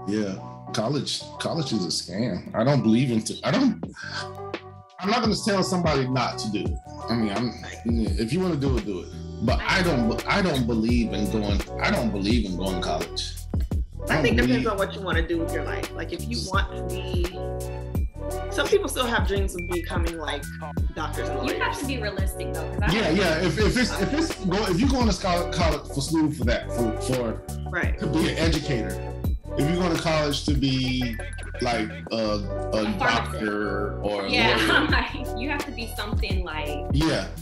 Yeah, college is a scam. I don't believe in. I'm not going to tell somebody not to do it. I mean, if you want to do it, do it. But I don't believe in going. I don't believe in going to college. I think it depends on what you want to do with your life. Like if you want to be, some people still have dreams of becoming like doctors and lawyers. You have to be realistic though. Yeah. If you're going to college for school for that, for right, to be an educator. If you're going to college to be like a doctor or you have to be something like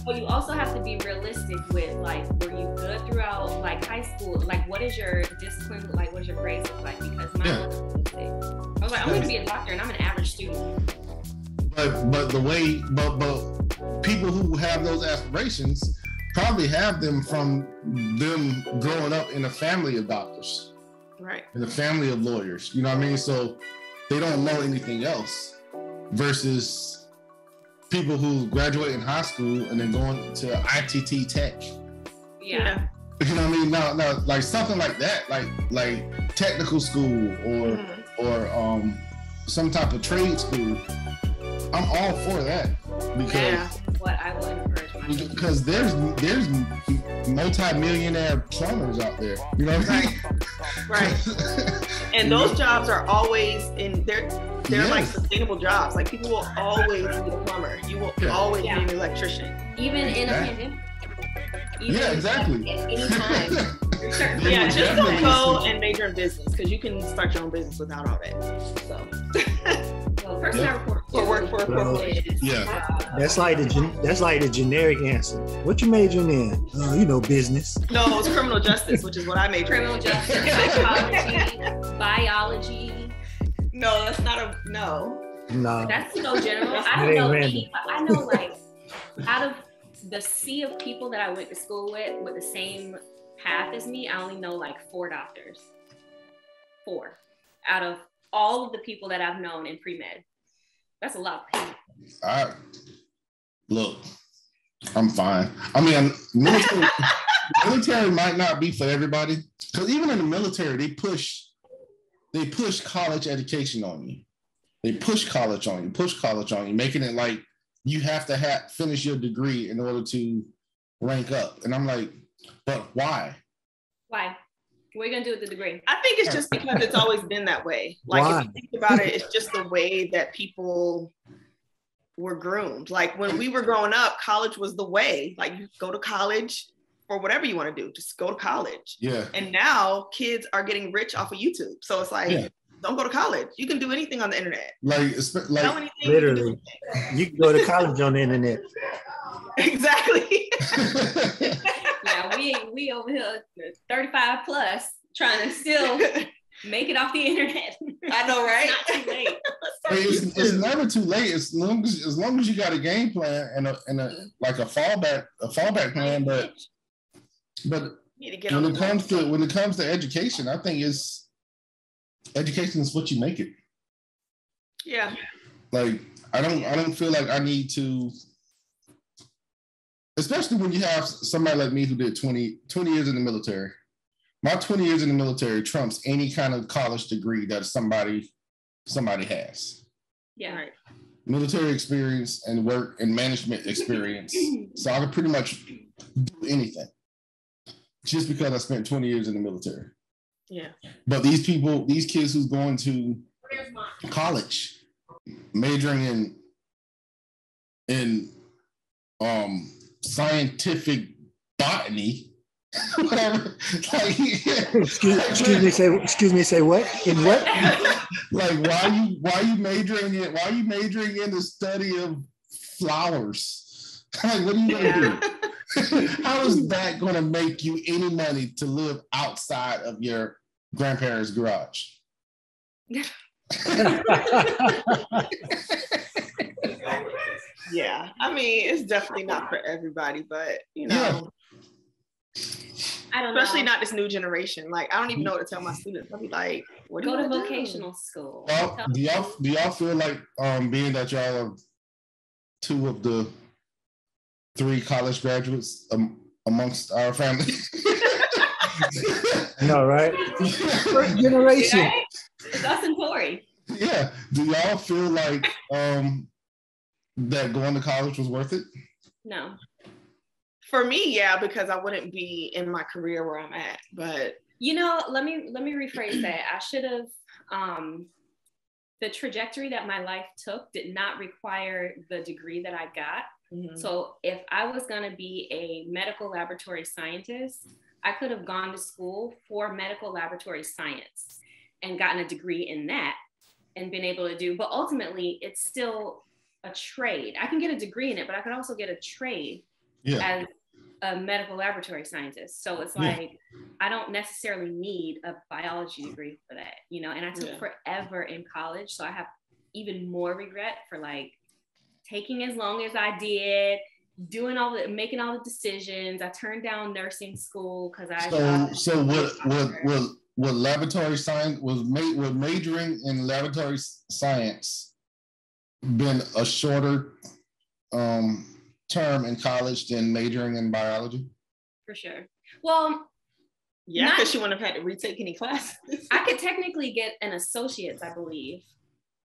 But you also have to be realistic with like, were you good throughout like high school? Like, what is your discipline? Like, what is your grades look like? Because mine wasn't realistic. I was like, I'm going to be a doctor, and I'm an average student. But people who have those aspirations probably have them from them growing up in a family of doctors. Right. In a family of lawyers, you know what I mean? So they don't know anything else versus people who graduate in high school and then going to ITT Tech. Yeah. You know what I mean? Now, like something like that, like technical school or some type of trade school. I'm all for that because what I will encourage my kids. Because there's multi-millionaire plumbers out there. You know what I mean? Right. And those jobs are always they're like sustainable jobs. Like people will always need a plumber. You will always need an electrician. Even in a pandemic. Exactly. At any time. Just don't go and major in business because you can start your own business without all that. So. Well, first I report work for a corporation. That's like the generic answer. What you majoring in? Business. No, it's criminal justice, which is what I majored in. Criminal justice, psychology, biology. No, that's not No. That's so general. I don't know. I know, like, out of the sea of people that I went to school with the same path as me, I only know like 4 doctors. 4 out of all of the people that I've known in pre-med. That's a lot of people. Look, I'm fine. I mean, military might not be for everybody, because even in the military, they push college education on you. They push college on you, making it like you have to finish your degree in order to rank up. And I'm like, but why? Why? What are you gonna do with the degree? I think it's just because it's always been that way. Like if you think about it, it's just the way that people were groomed. Like when we were growing up, college was the way. Like you go to college or whatever you want to do, just go to college. Yeah. And now kids are getting rich off of YouTube. So it's like, don't go to college. You can do anything on the internet. Like literally, you can go to college on the internet. Exactly. Yeah, we over here 35 plus trying to still make it off the internet. I know, right? It's not too late. It's never too late as long as you got a game plan and a fallback plan. But when it comes to education, I think education is what you make it. Yeah. Like I don't feel like I need to. Especially when you have somebody like me who did 20 years in the military. My 20 years in the military trumps any kind of college degree that somebody has. Yeah. Right. Military experience and work and management experience. So I can pretty much do anything just because I spent 20 years in the military. Yeah. But these kids who's going to college, majoring in scientific botany, whatever. Like, excuse me. Say what? In what? Like, why you majoring in the study of flowers? Like, what are you gonna do? How is that gonna make you any money to live outside of your grandparents' garage? Yeah, I mean, it's definitely not for everybody, but I don't know. Especially not this new generation. Like, I don't even know what to tell my students. I'll be like, what do you go to do? vocational school. Well, do y'all feel like being that y'all are 2 of the 3 college graduates amongst our family? No, right? First generation. Just us and Tori. Yeah. Do y'all feel like that going to college was worth it? No. For me, yeah, because I wouldn't be in my career where I'm at. But let me rephrase that. I should have the trajectory that my life took did not require the degree that I got. Mm-hmm. So if I was going to be a medical laboratory scientist, I could have gone to school for medical laboratory science and gotten a degree in that and been able to do, but ultimately it's still a trade. I can get a degree in it, but I could also get a trade as a medical laboratory scientist. So it's like, I don't necessarily need a biology degree for that, and I took forever in college. So I have even more regret for like taking as long as I did, making all the decisions. I turned down nursing school because So what laboratory science was majoring in laboratory science been a shorter term in college than majoring in biology? For sure. Well, yeah, because she wouldn't have had to retake any classes. I could technically get an associate's, I believe,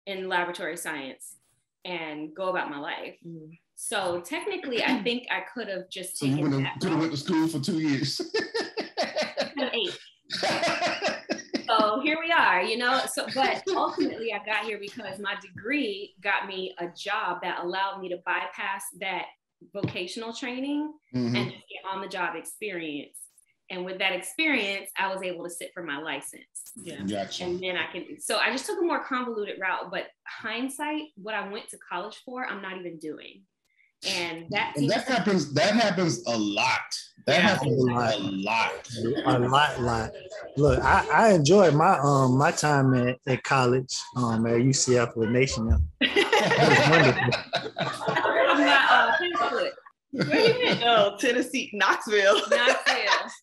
in laboratory science and go about my life. Mm. So technically, I think I could have just taken that. Could have went to school for 2 years. 8. So here we are, So, but ultimately, I got here because my degree got me a job that allowed me to bypass that vocational training and just get on the job experience. And with that experience, I was able to sit for my license. Yeah, gotcha. And then so I just took a more convoluted route. But hindsight, what I went to college for, I'm not even doing. And that happens. That happens a lot. That happens a lot. Look, I enjoyed my time at college at UCF with Nation. That was wonderful. Where you went? Oh, Tennessee, Knoxville.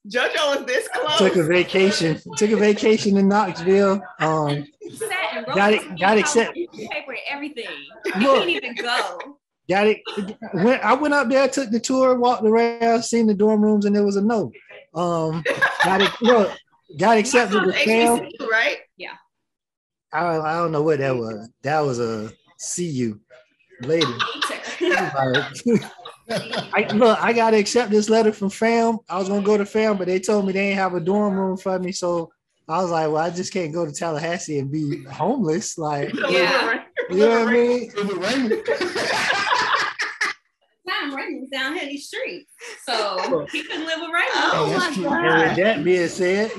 JoJo was this close. Took a vacation in Knoxville. Got accepted. Paper, everything. You can't even go. Got it. I went up there, took the tour, walked around, seen the dorm rooms, and there was a no. Got accepted to FAM. Right? Yeah. I don't know what that was. That was a CU later. I got to accept this letter from FAM. I was gonna go to FAM, but they told me they didn't have a dorm room for me, so I was like, well, I just can't go to Tallahassee and be homeless. Like, you know what I mean? Raymond's down here these streets, so he couldn't live with Raymond. Oh my God! And with that being said,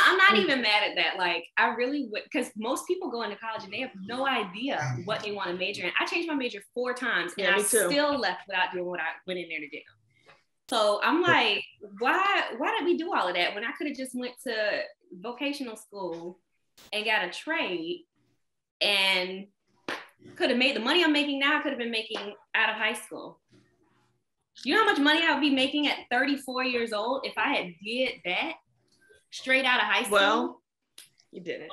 I'm not even mad at that. Like, I really would, because most people go into college and they have no idea what they want to major in. I changed my major 4 times, and I still left without doing what I went in there to do. So I'm like, why did we do all of that when I could have just went to vocational school and got a trade and could have made the money I'm making now? I could have been making out of high school. You know how much money I would be making at 34 years old if I had did that straight out of high school? Well, you did it.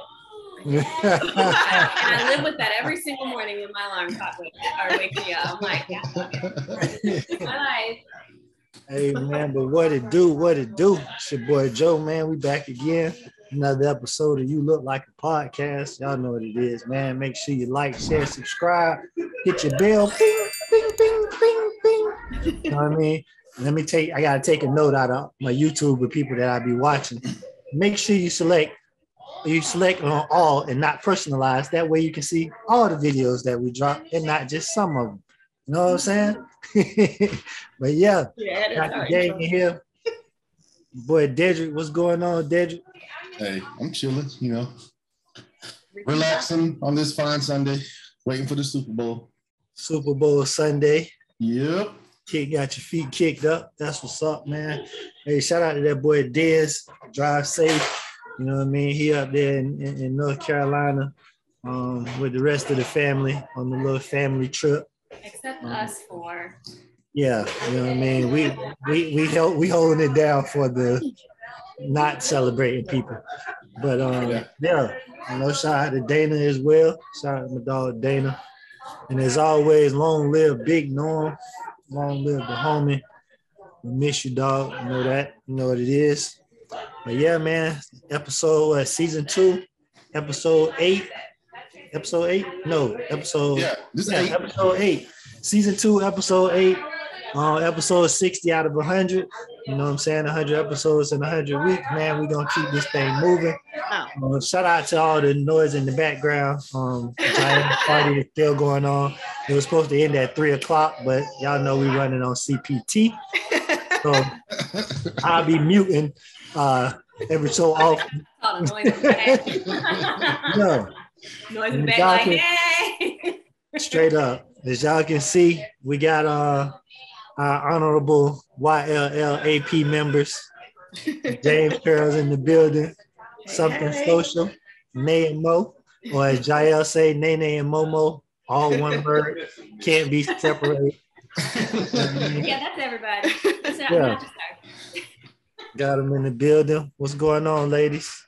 And I live with that every single morning when my alarm clock wakes me up. I'm like, my life. Hey man, but what it do? It's your boy Joe, man. We back again. Another episode of You Look Like a Podcast. Y'all know what it is, man. Make sure you like, share, subscribe, hit your bell. Bing, bing, bing, bing, bing. You know what I mean? I gotta take a note out of my YouTube with people that I be watching. Make sure you select on all and not personalized. That way you can see all the videos that we drop and not just some of them. You know what I'm saying? But got the gang in here. Boy, Dedrick, what's going on, Dedrick? Hey, I'm chilling, relaxing on this fine Sunday, waiting for the Super Bowl. Super Bowl Sunday. Yep. Got your feet kicked up. That's what's up, man. Hey, shout out to that boy Dez. Drive safe. You know what I mean? He up there in North Carolina with the rest of the family on the little family trip. Except us 4. Yeah, you know what I mean? We holding it down for the not celebrating people. But shout out to Dana as well. Shout out to my dog Dana. And as always, long live Big Norm. Long live the homie. We miss you, dog. You know that. You know what it is. But yeah, man, episode season 2, episode 8. Episode 8? No, episode. Yeah, this is 8. Episode 8. Season 2, episode 8. Episode 60 out of 100. You know what I'm saying? 100 episodes in 100 weeks, man. We're gonna keep this thing moving. Shout out to all the noise in the background. Giant party is still going on. It was supposed to end at 3:00, but y'all know we're running on CPT. So I'll be muting every so often. No. Noise in the back, like, hey. Straight up. As y'all can see, we got our honorable YLLAP members. James Pearl's in the building. Something social. Nay and Mo. Or as Jael say, Nene and Momo. All one word. Can't be separated. Yeah, that's everybody. Yeah. Got them in the building. What's going on, ladies?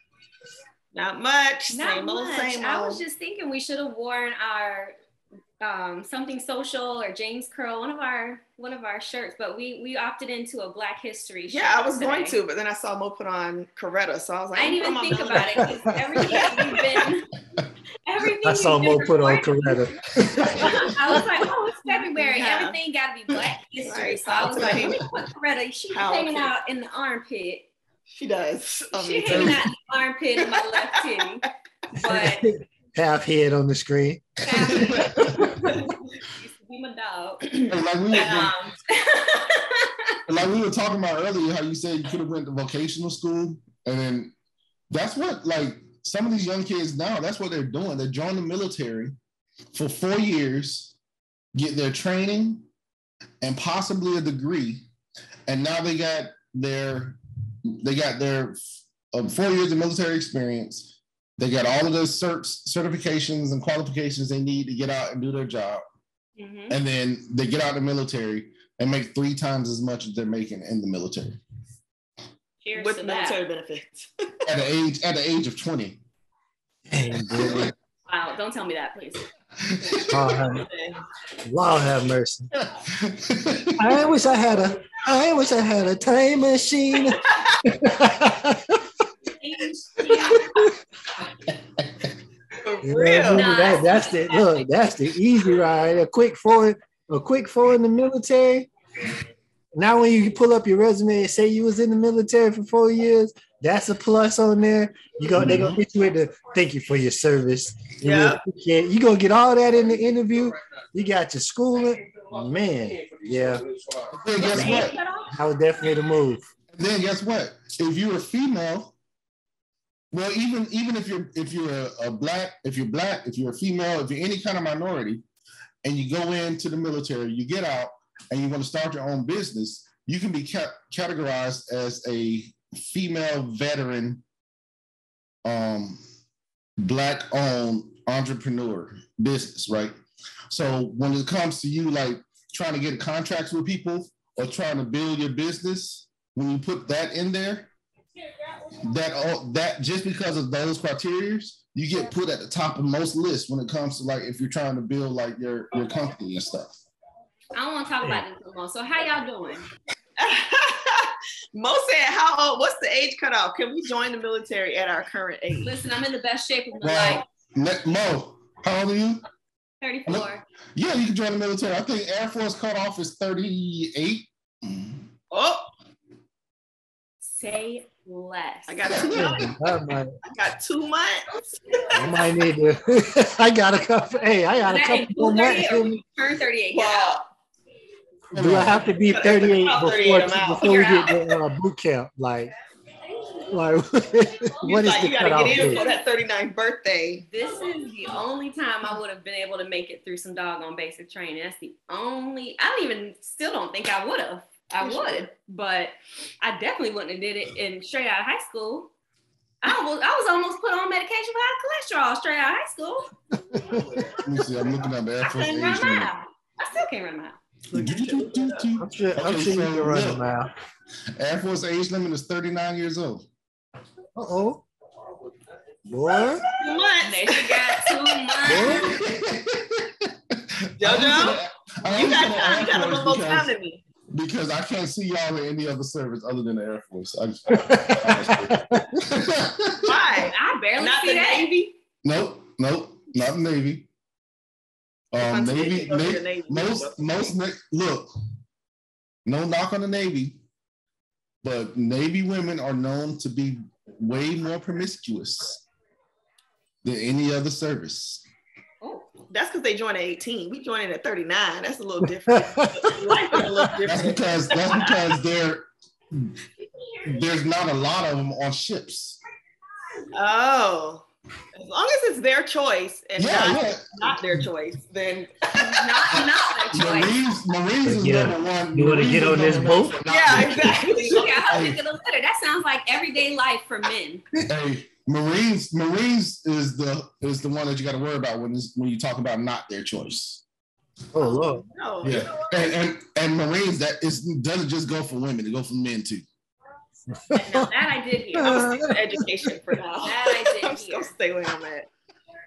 Not much. Not Same much. old, same I old. was just thinking we should have worn our something social or James Curl, one of our shirts, but we opted into a Black History shirt. Yeah, I was going to, but then I saw Mo put on Coretta, so I was like, I didn't even think about it because everything I saw Mo put on Coretta. I was like, oh, it's February. Yeah. Everything got to be Black History. Right. So I was like, let me put Coretta. She's hanging out in the armpit. She does. She's hanging out in the armpit of my left titty. But half head on the screen. Used to be my dog. Like we were talking about earlier, how you said you could have went to vocational school, and then that's what, like, some of these young kids now, that's what they're doing. They join the military for 4 years, get their training and possibly a degree, and now they got their 4 years of military experience. They got all of the certifications and qualifications they need to get out and do their job. Mm-hmm. And then they get out of the military and make 3 times as much as they're making in the military. Cheers with to military that. Benefits. At the age of 20. Wow, don't tell me that, please. Lord have mercy. I wish I had a time machine. Real. That's the easy ride. A quick four in the military. Now when you pull up your resume and say you was in the military for 4 years, that's a plus on there. They're gonna hit you with the thank you for your service. Yeah. You gonna get all that in the interview. You got your schooling. Man, yeah. Then guess what? I was definitely the move. Then guess what? If you're a female, well, even if you're black, if you're a female, if you're any kind of minority, and you go into the military, you get out and you want to start your own business, you can be categorized as a female veteran, Black-owned entrepreneur business, right? So when it comes to you, like trying to get contracts with people or trying to build your business, when you put that in there, that just because of those criteria, you get put at the top of most lists when it comes to, like, if you're trying to build like your company and stuff. I don't want to talk about this no more. So how y'all doing? Mo said, "How old? What's the age cutoff? Can we join the military at our current age?" Listen, I'm in the best shape of my life. Mo, how old are you? 34. Yeah, you can join the military. I think Air Force cutoff is 38. Oh, say less. I got 2 months. I got 2 months. I might need to. I got a couple. Hey, I got a couple more months. Turn 38. Wow. Do I have to be 38 before we get the boot camp? Like what is the you gotta get in for that 39th birthday. This is the only time I would have been able to make it through some doggone basic training. That's the only. Still don't think I would have. I would, but I definitely wouldn't have did it in straight out of high school. I was almost put on medication for high cholesterol straight out of high school. Let me see. I'm looking at the Air Force age limit. I still can't run a mile. I'm sure you can run a mile. Air Force age limit is 39 years old. Uh-oh. Boy. 2 months. They got 2 months. JoJo, you got a little more time than me. Because I can't see y'all in any other service other than the Air Force. Why? I barely not see the that. Navy. Nope, not the Navy. Navy. Most. Look, no knock on the Navy, but Navy women are known to be way more promiscuous than any other service. Oh, that's because they joined at 18. We joined at 39. That's a little different. That's because there's not a lot of them on ships. Oh, as long as it's their choice and not their choice, then not their choice. Marines is number one. You want to get on this boat? Yeah, exactly. Yeah, I was thinking a letter. That sounds like everyday life for men. Hey, Marines is the one that you got to worry about when you talk about not their choice. Oh Lord. No, yeah, and Marines doesn't just go for women; it goes for men too. Now that I did hear. I'm still education for now. That I did hear. I'll stay where I'm at.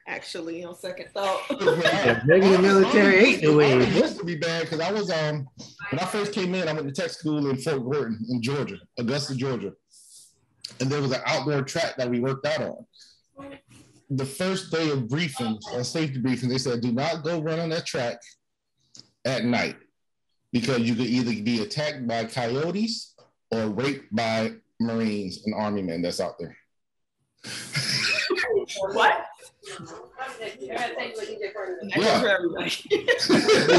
Actually, on second thought. Maybe the military ain't the way. It used to be bad because I was when I first came in, I went to tech school in Fort Gordon in Georgia, Augusta, Georgia, and there was an outdoor track that we worked out on. The first day of briefing, safety briefing, they said, "Do not go run on that track at night because you could either be attacked by coyotes or raped by Marines and Army men that's out there." What? Yeah. You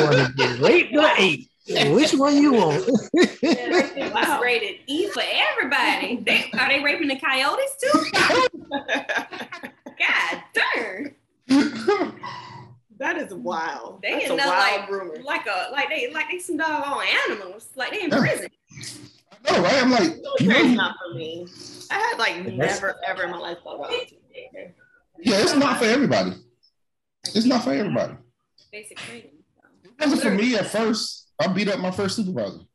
want to get raped or ate? Which one you want? It's rated E for everybody. Are they raping the coyotes too? God darn. That is wild. They That's end a up wild rumor. like they some doggone animals. Like they in prison. No, right? I'm like, it's not for me. I had never ever in my life thought about it. Yeah, it's not for everybody. It's not for everybody. Basic training. It wasn't for me at first. I beat up my first supervisor.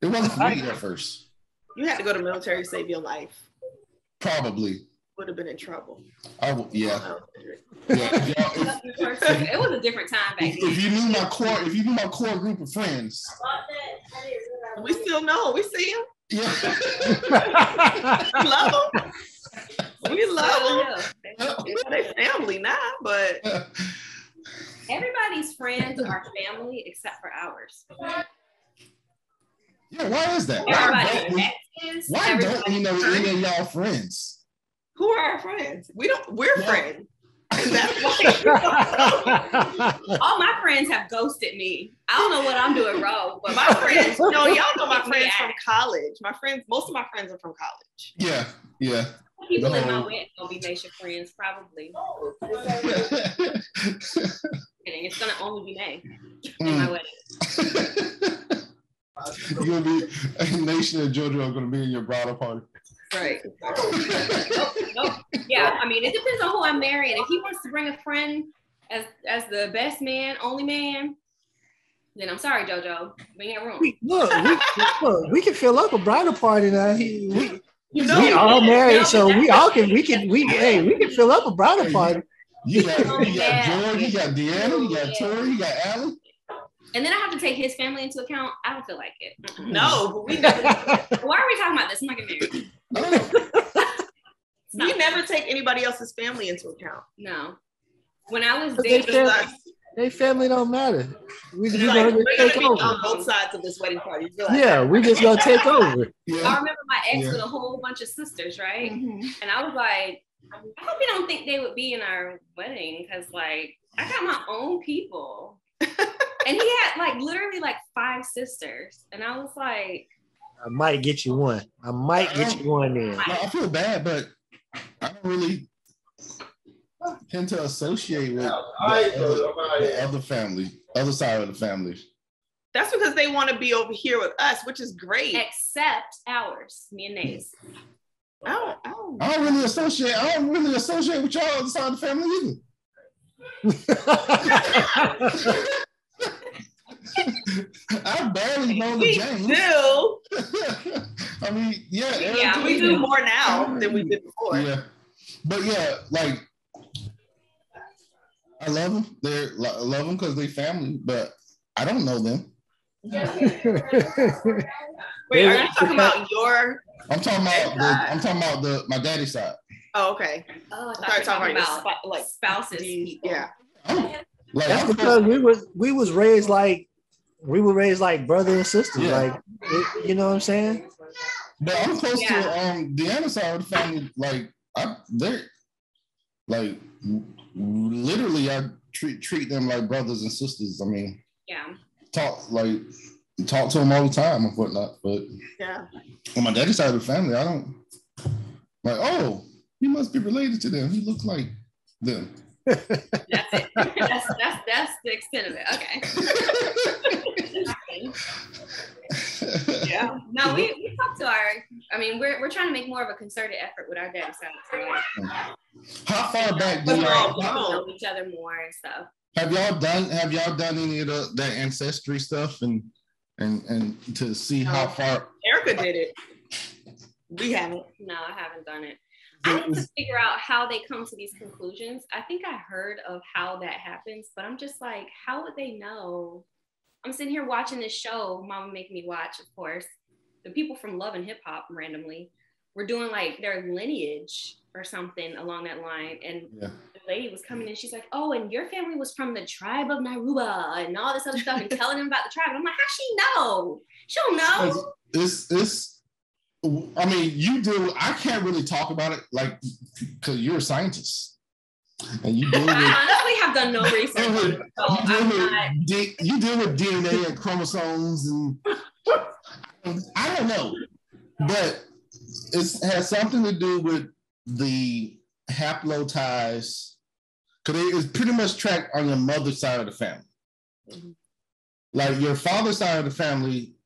It wasn't for me at first. You had to go to military to save your life. Probably. Would have been in trouble. Yeah. It was a different time back then. If you knew my core group of friends. We still know. We see them. Yeah. We love them. We love them. They're family now, but everybody's friends are family except for ours. Yeah, why is that? Why don't we know any of y'all friends? Who are our friends? We're friends. That's why all my friends have ghosted me. I don't know what I'm doing wrong, but my friends, y'all know my friends from college. Most of my friends are from college. Yeah. People in my wedding gonna be Naisha friends, probably. It's gonna only be May in my wedding. You're gonna be Naisha and JoJo are gonna be in your bridal party. Right. Nope. Yeah, I mean, it depends on who I'm marrying. If he wants to bring a friend as the best man, only man, then I'm sorry, JoJo. We ain't room. Look, we can fill up a bridal party now. We all married, so we can fill up a bridal party. You got George, you got Deanna, you got Tori, you got Alan. And then I have to take his family into account. I don't feel like it. No, but we never. Why are we talking about this? I'm not getting married. We never take anybody else's family into account. No. When I was dating, their family don't matter. We just gonna take over on both sides of this wedding party. We just gonna take over. Yeah. I remember my ex with a whole bunch of sisters, right? Mm-hmm. And I was like, I hope you don't think they would be in our wedding because, I got my own people. And he had literally 5 sisters. And I was like, I might get you one. I might get you one then. No, I feel bad, but I don't really tend to associate with the other family, other side of the family. That's because they want to be over here with us, which is great. Except ours, me and Nays. I don't really associate with y'all other side of the family either. I barely know the James. We do. I mean, we do more now than we did before. Yeah, but I love them. I love them because they family, but I don't know them. Wait, are you talking about your? I'm talking about my daddy's side. Oh, okay. Oh, I thought you were talking about like spouses. Yeah. Like, that's because we were raised like brother and sister. Yeah. Like you know what I'm saying? But I'm close to Deanna's side of the family. Like they're like literally I treat them like brothers and sisters. I mean, talk to them all the time and whatnot. But on my daddy's side of the family, I don't like. Oh, he must be related to them. He looks like them. That's it. That's the extent of it. Okay. Yeah. No, we talk to we're trying to make more of a concerted effort with our dad's side. How far back do y'all know each other more and stuff? Have y'all done any of that ancestry stuff and to see how far? Erica did it. We haven't. No, I haven't done it. I need to figure out how they come to these conclusions. I think I heard of how that happens, but I'm just like, how would they know? I'm sitting here watching this show, Mama make me watch, of course. The people from Love and Hip Hop randomly were doing like their lineage or something along that line. And the lady was coming in, she's like, oh, and your family was from the tribe of Naruba and all this other stuff and telling them about the tribe. And I'm like, how'd she know? She don't know. It's I mean, I can't really talk about it like because you're a scientist. And you deal with, I honestly have done no research. You deal with DNA and chromosomes and I don't know. But it has something to do with the haplotypes because it's pretty much tracked on your mother's side of the family. Mm-hmm. Like your father's side of the family,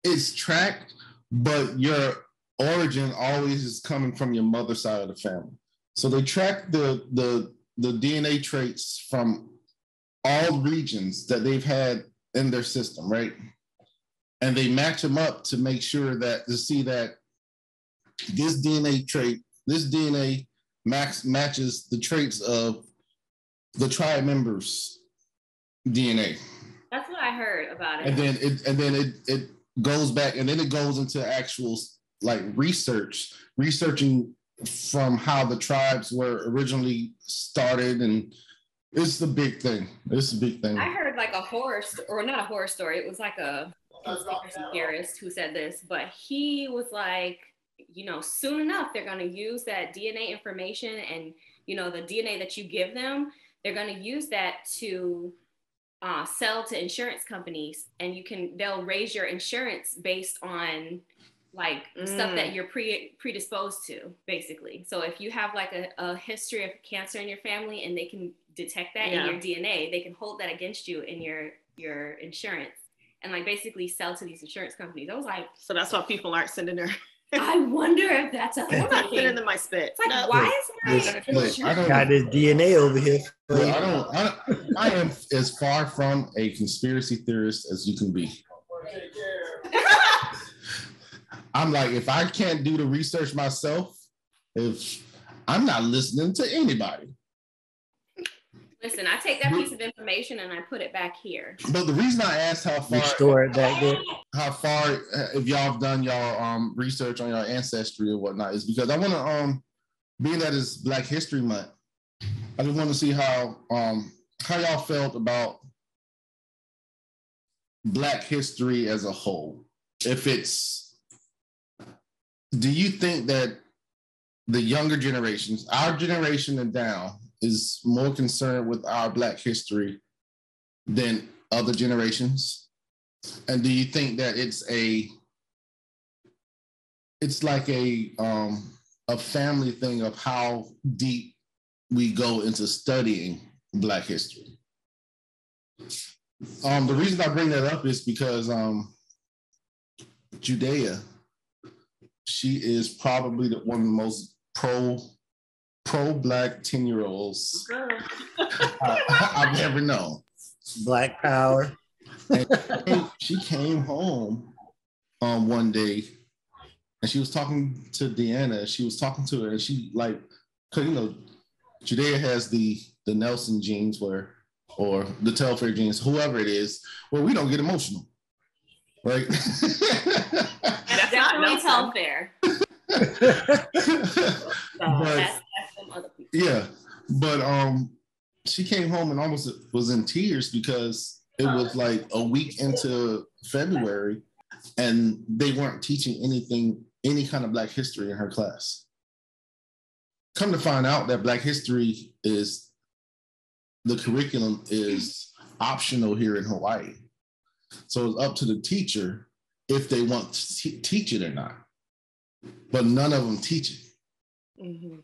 it's tracked, but your origin always is coming from your mother's side of the family. So they track the DNA traits from all regions that they've had in their system, right? And they match them up to make sure to see that this DNA matches the traits of the tribe members' DNA. That's what I heard about it. And then it goes back, and then it goes into actual like researching from how the tribes were originally started, and it's the big thing. I heard like a horror or not a horror story. It was like a conspiracy theorist who said this, but he was like, soon enough they're going to use that DNA information and the DNA that you give them, they're going to use that to sell to insurance companies, and they'll raise your insurance based on like stuff that you're predisposed to, basically. So if you have like a history of cancer in your family and they can detect that in your DNA, they can hold that against you in your insurance and like basically sell to these insurance companies. I was like, so that's why people aren't sending their. I wonder if that's a thing. I'm not sending them my spit. It's like, why is I got this DNA over here. I am as far from a conspiracy theorist as you can be. I'm like, if I can't do the research myself, if I'm not listening to anybody. Listen, I take that piece of information and I put it back here. But the reason I asked how far, if y'all have done y'all research on your ancestry or whatnot, is because I want to being that it's Black History Month, I just want to see how y'all felt about Black history as a whole. Do you think that the younger generations, our generation and down, is more concerned with our Black history than other generations? And do you think that it's like a family thing of how deep we go into studying Black history? The reason I bring that up is because Judea, she is probably one of the most pro-Black 10-year-olds I've ever known. Black power. And she came home one day and she was talking to Deanna. She was talking to her and she like, cause Judea has the Nelson genes where or the Telfair genes, whoever it is, where we don't get emotional, right? That's definitely Telfair. That's some other people. Yeah, but she came home and almost was in tears because it was like a week into February and they weren't teaching any kind of Black history in her class. Come to find out that Black history the curriculum is optional here in Hawaii. So it's up to the teacher if they want to teach it or not. But none of them teach it. Mm-hmm.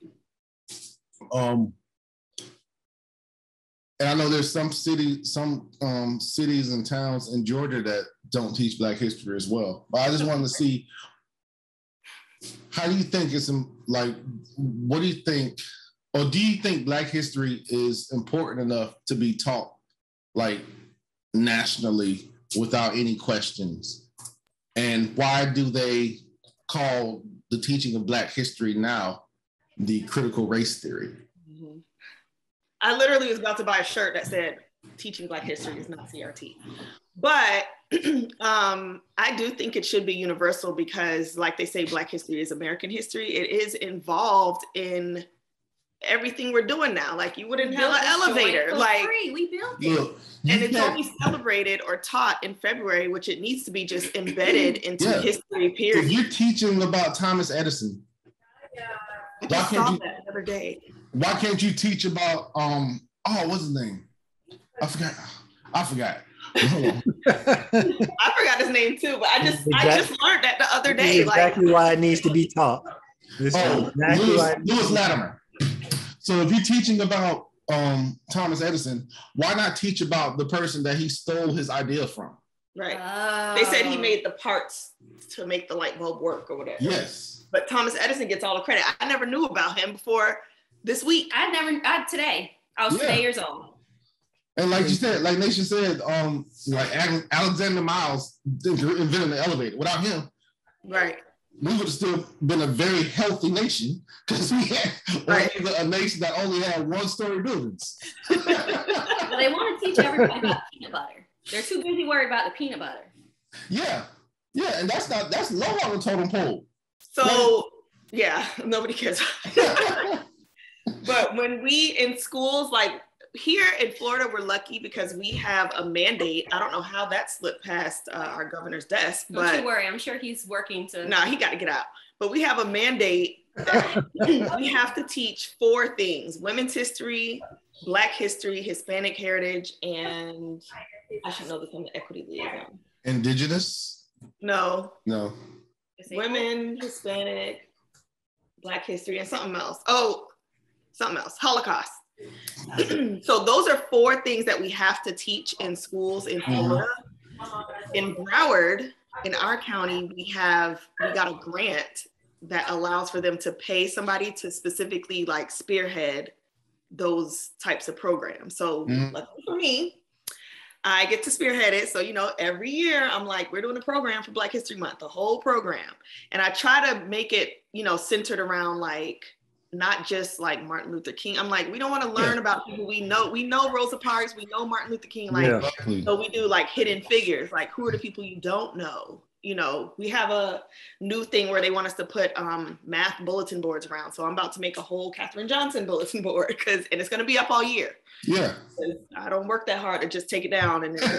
And I know there's some cities and towns in Georgia that don't teach Black history as well. But I just wanted to see, how do you think what do you think, or do you think Black history is important enough to be taught like nationally without any questions? And why do they call the teaching of Black history now the critical race theory? Mm-hmm. I literally was about to buy a shirt that said teaching Black history is not CRT. But I do think it should be universal because, like they say, Black history is American history. It is involved in everything we're doing now. Like, you wouldn't have an elevator. Like, free. We built it. And it's only celebrated or taught in February, which it needs to be just embedded into history, period. If you're teaching about Thomas Edison, why can't you that every day? Why can't you teach about what's his name? I forgot. I forgot his name too, but I just learned that the other day. Exactly why it needs to be taught. Louis Latimer. So if you're teaching about Thomas Edison, why not teach about the person that he stole his idea from? Right. They said he made the parts to make the light bulb work or whatever. Yes. But Thomas Edison gets all the credit. I never knew about him before this week. Today. I was 2 years old. And like you said, like Nation said, like Alexander Miles invented the elevator. Without him, right, we would have still been a very healthy nation because we had a nation that only had one-story buildings. Well, they want to teach everybody about peanut butter. They're too busy worried about the peanut butter. Yeah, and that's low on the totem pole. So nobody cares. But when we in schools, like here in Florida, we're lucky because we have a mandate. I don't know how that slipped past our governor's desk. But don't you worry, I'm sure he's working to. No, he got to get out. But we have a mandate that we have to teach 4 things: women's history, Black history, Hispanic heritage, and I should know this on the equity liaison. Indigenous? No. Women, Hispanic, Black history, and something else. Oh, something else. Holocaust. So those are 4 things that we have to teach in schools in Florida. In Broward, in our county, we got a grant that allows for them to pay somebody to specifically like spearhead those types of programs. So luckily for me, I get to spearhead it. So, every year I'm like, we're doing a program for Black History Month, the whole program. And I try to make it, centered around like, not just like Martin Luther King. I'm like, we don't want to learn about people we know. We know Rosa Parks, we know Martin Luther King. So we do like hidden figures, like who are the people you don't know? We have a new thing where they want us to put math bulletin boards around. So I'm about to make a whole Katherine Johnson bulletin board and it's going to be up all year. Yeah. I don't work that hard to just take it down. And because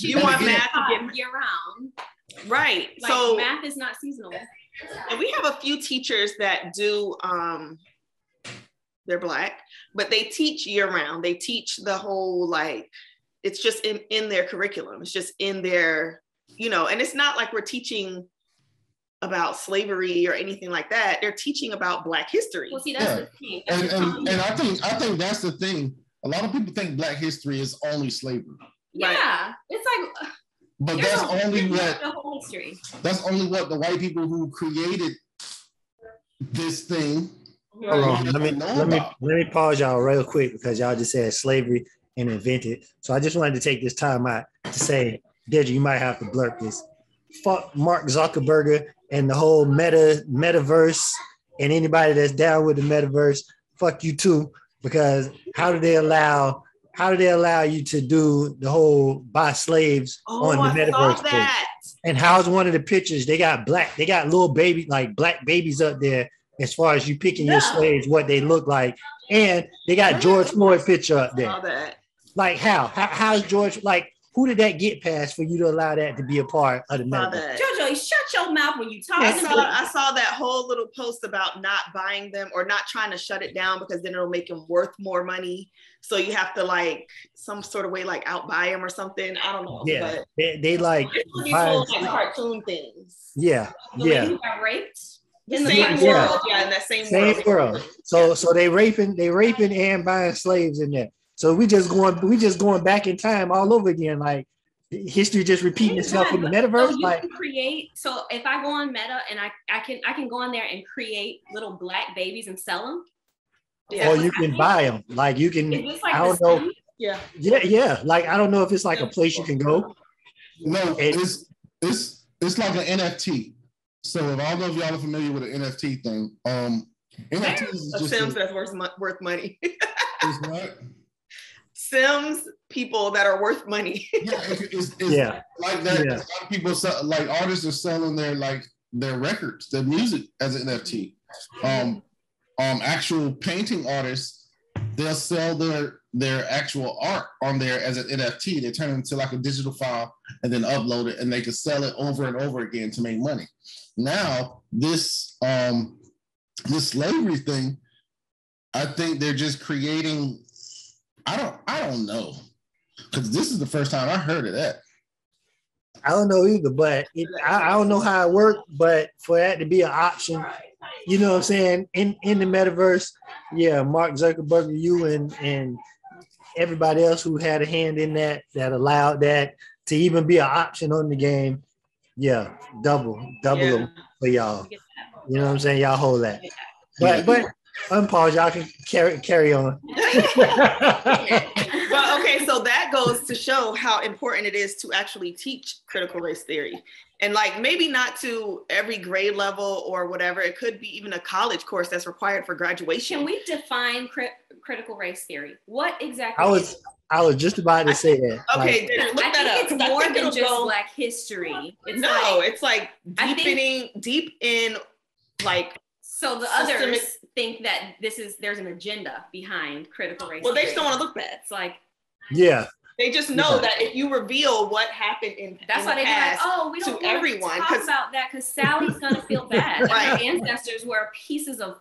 you want math to get year round. Right. Like, so math is not seasonal. And we have a few teachers that do, they're Black, but they teach year round. They teach the whole, like, it's just in their curriculum. It's just in their, and it's not like we're teaching about slavery or anything like that. They're teaching about Black history. Well, see, that's the thing. And I think that's the thing. A lot of people think Black history is only slavery. Yeah. Right. It's like, but that's only what the whole history. That's only what the white people who created this thing. Hold on. Let me pause y'all real quick because y'all just said slavery and invented. So I just wanted to take this time out to say, Deidre, you might have to blurb this. Fuck Mark Zuckerberg and the whole metaverse and anybody that's down with the metaverse. Fuck you too. because how do they allow you to do the whole buy slaves on the metaverse page? And how's one of the pictures? They got little baby, like black babies up there as far as you picking your slaves, what they look like. And they got George Floyd picture up there. Like how's George, like who did that get past for you to allow that to be a part of the metaverse? Jojo, shut your mouth when you talk. I saw that whole little post about not buying them or not trying to shut it down because then it'll make them worth more money. So you have to like some sort of way like outbuy them or something. I don't know. Yeah, but they like these whole like cartoon things. Yeah, yeah. You got raped in the same world. Yeah, in that same world. So they raping and buying slaves in there. So we just going back in time all over again. Like history just repeating itself in the metaverse. So you like can create. So if I go on Meta and I can go on there and create little black babies and sell them. Or you can buy them. Like you can. Like I don't know. Yeah. Like I don't know if it's like a place you can go. No, it's like an NFT. So if I don't know if y'all are familiar with an NFT thing. NFTs is just Sims that's worth money. It's what? Sims people that are worth money. Yeah, like that. Yeah. A lot of people like artists are selling their records, their music as an NFT. Actual painting artists, they'll sell their actual art on there as an NFT. They turn it into like a digital file and then upload it, and they can sell it over and over again to make money. Now this slavery thing, I think they're just creating. I don't know, because this is the first time I heard of that. I don't know either, but I don't know how it worked. But for that to be an option, you know what I'm saying, in the metaverse, yeah, Mark Zuckerberg, you and everybody else who had a hand in that allowed that to even be an option on the game. Yeah, double them for y'all. You know what I'm saying? Y'all hold that. But unpause, y'all can carry on. Well, okay, so that goes to show how important it is to actually teach critical race theory. And like maybe not to every grade level or whatever. It could be even a college course that's required for graduation. Can we define critical race theory? What exactly? I was just about to say that. Okay, look that up. It's more than just Black history. It's like deep in like. So the others think that there's an agenda behind critical race. Well, they just don't want to look bad. It's like, yeah, they just know that if you reveal what happened that's why they be like, oh, we don't want to talk about that because Sally's gonna feel bad. Right. Her ancestors were pieces of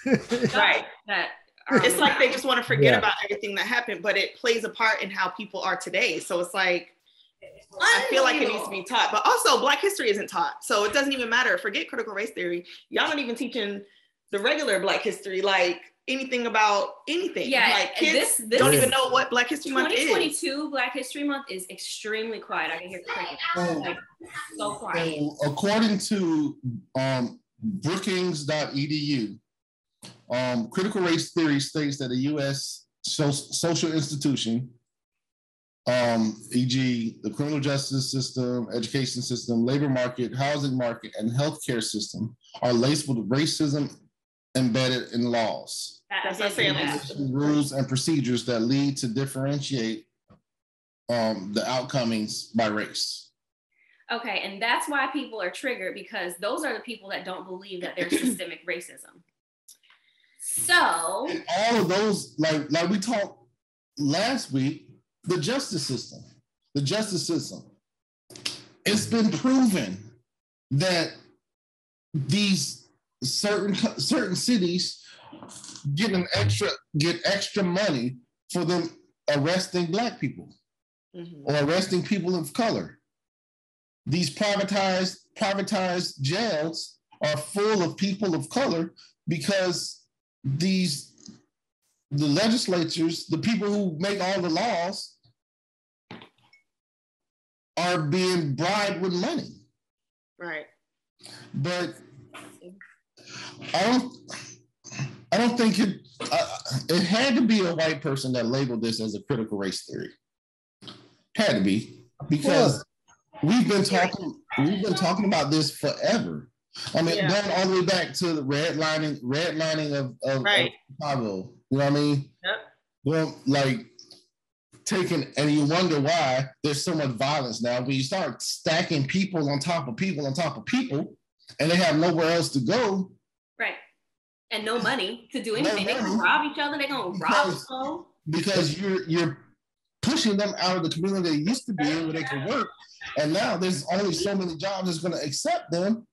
right. That it's like they just want to forget about everything that happened, but it plays a part in how people are today. So it's like. I feel like it needs to be taught, but also Black history isn't taught. So it doesn't even matter. Forget critical race theory. Y'all not even teaching the regular Black history, like anything about anything. Yeah, like kids don't even know what Black History Month is. 2022 Black History Month is extremely quiet. I can hear crickets. Like, so quiet. According to Brookings.edu, critical race theory states that a U.S. social institution, e.g. the criminal justice system, education system, labor market, housing market, and healthcare system are laced with racism embedded in laws. That's what I'm saying. Rules and procedures that lead to differentiate the outcomings by race. Okay, and that's why people are triggered, because those are the people that don't believe that there's systemic racism. So and all of those, like we talked last week, the justice system. It's been proven that these certain cities get extra money for them arresting Black people or arresting people of color. These privatized jails are full of people of color because the legislatures, the people who make all the laws, are being bribed with money. Right. But I don't think it had to be a white person that labeled this as a critical race theory. Had to be, because we've been talking about this forever. I mean, going all the way back to the redlining of Chicago, You know what I mean? Yep. Well, like taking, and you wonder why there's so much violence now. When you start stacking people on top of people on top of people, and they have nowhere else to go. Right. And no money to do anything. They're gonna rob each other. They're gonna rob people. Because you're pushing them out of the community they used to be in where they can work. And now there's only so many jobs that's going to accept them.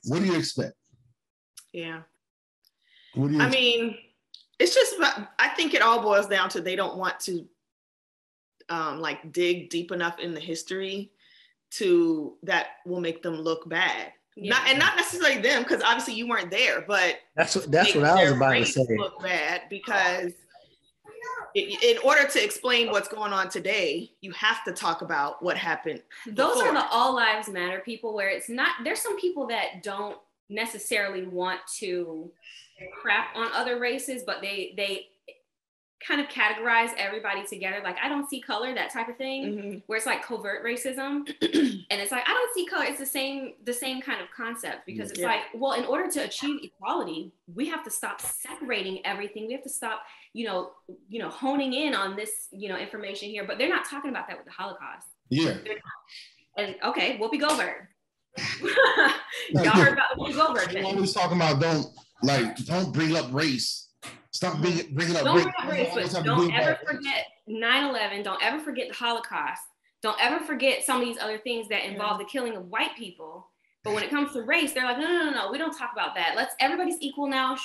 What do you expect? Yeah. What do you expect? mean, it's just, I think it all boils down to they don't want to like dig deep enough in the history to that will make them look bad. Yeah. Not necessarily them, because obviously you weren't there, but that's what I was about to say. Look bad because in order to explain what's going on today, you have to talk about what happened. Those are the all lives matter people, where it's not, there's some people that don't necessarily want to crap on other races, but they kind of categorize everybody together. Like, I don't see color, that type of thing, where it's like covert racism. And it's like, I don't see color. It's the same kind of concept, because it's like, well, in order to achieve equality, we have to stop separating everything. We have to stop, honing in on this, information here, but they're not talking about that with the Holocaust. Yeah. And okay, Whoopi Goldberg. Y'all heard about Whoopi Goldberg. We're always talking about don't bring up race. Stop bringing up race. But don't ever forget 9/11. Don't ever forget the Holocaust. Don't ever forget some of these other things that involve the killing of white people. But when it comes to race, they're like, no, we don't talk about that. Everybody's equal now.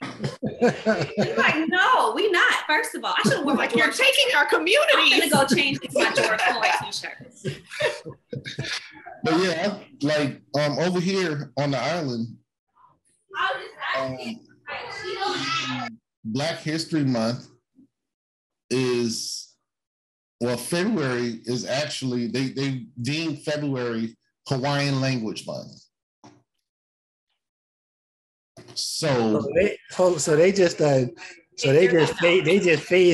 It's like, no, we not. First of all, I should have worn my you're taking our community. I'm gonna go change this my George Floyd t-shirt. But yeah, like over here on the island, Black History Month is, February is actually, they deem February Hawaiian Language Month. So they just phase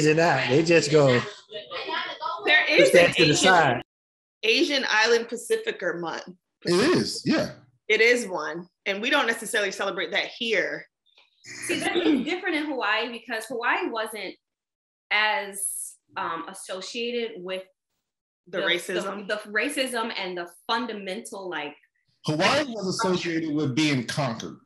it out. They just go. There is that to the side. Asian Island Pacificer Month. It is, yeah. It is one, and we don't necessarily celebrate that here. See, that is different in Hawaii, because Hawaii wasn't as associated with the racism, the racism and the fundamental Hawaii was associated with being conquered.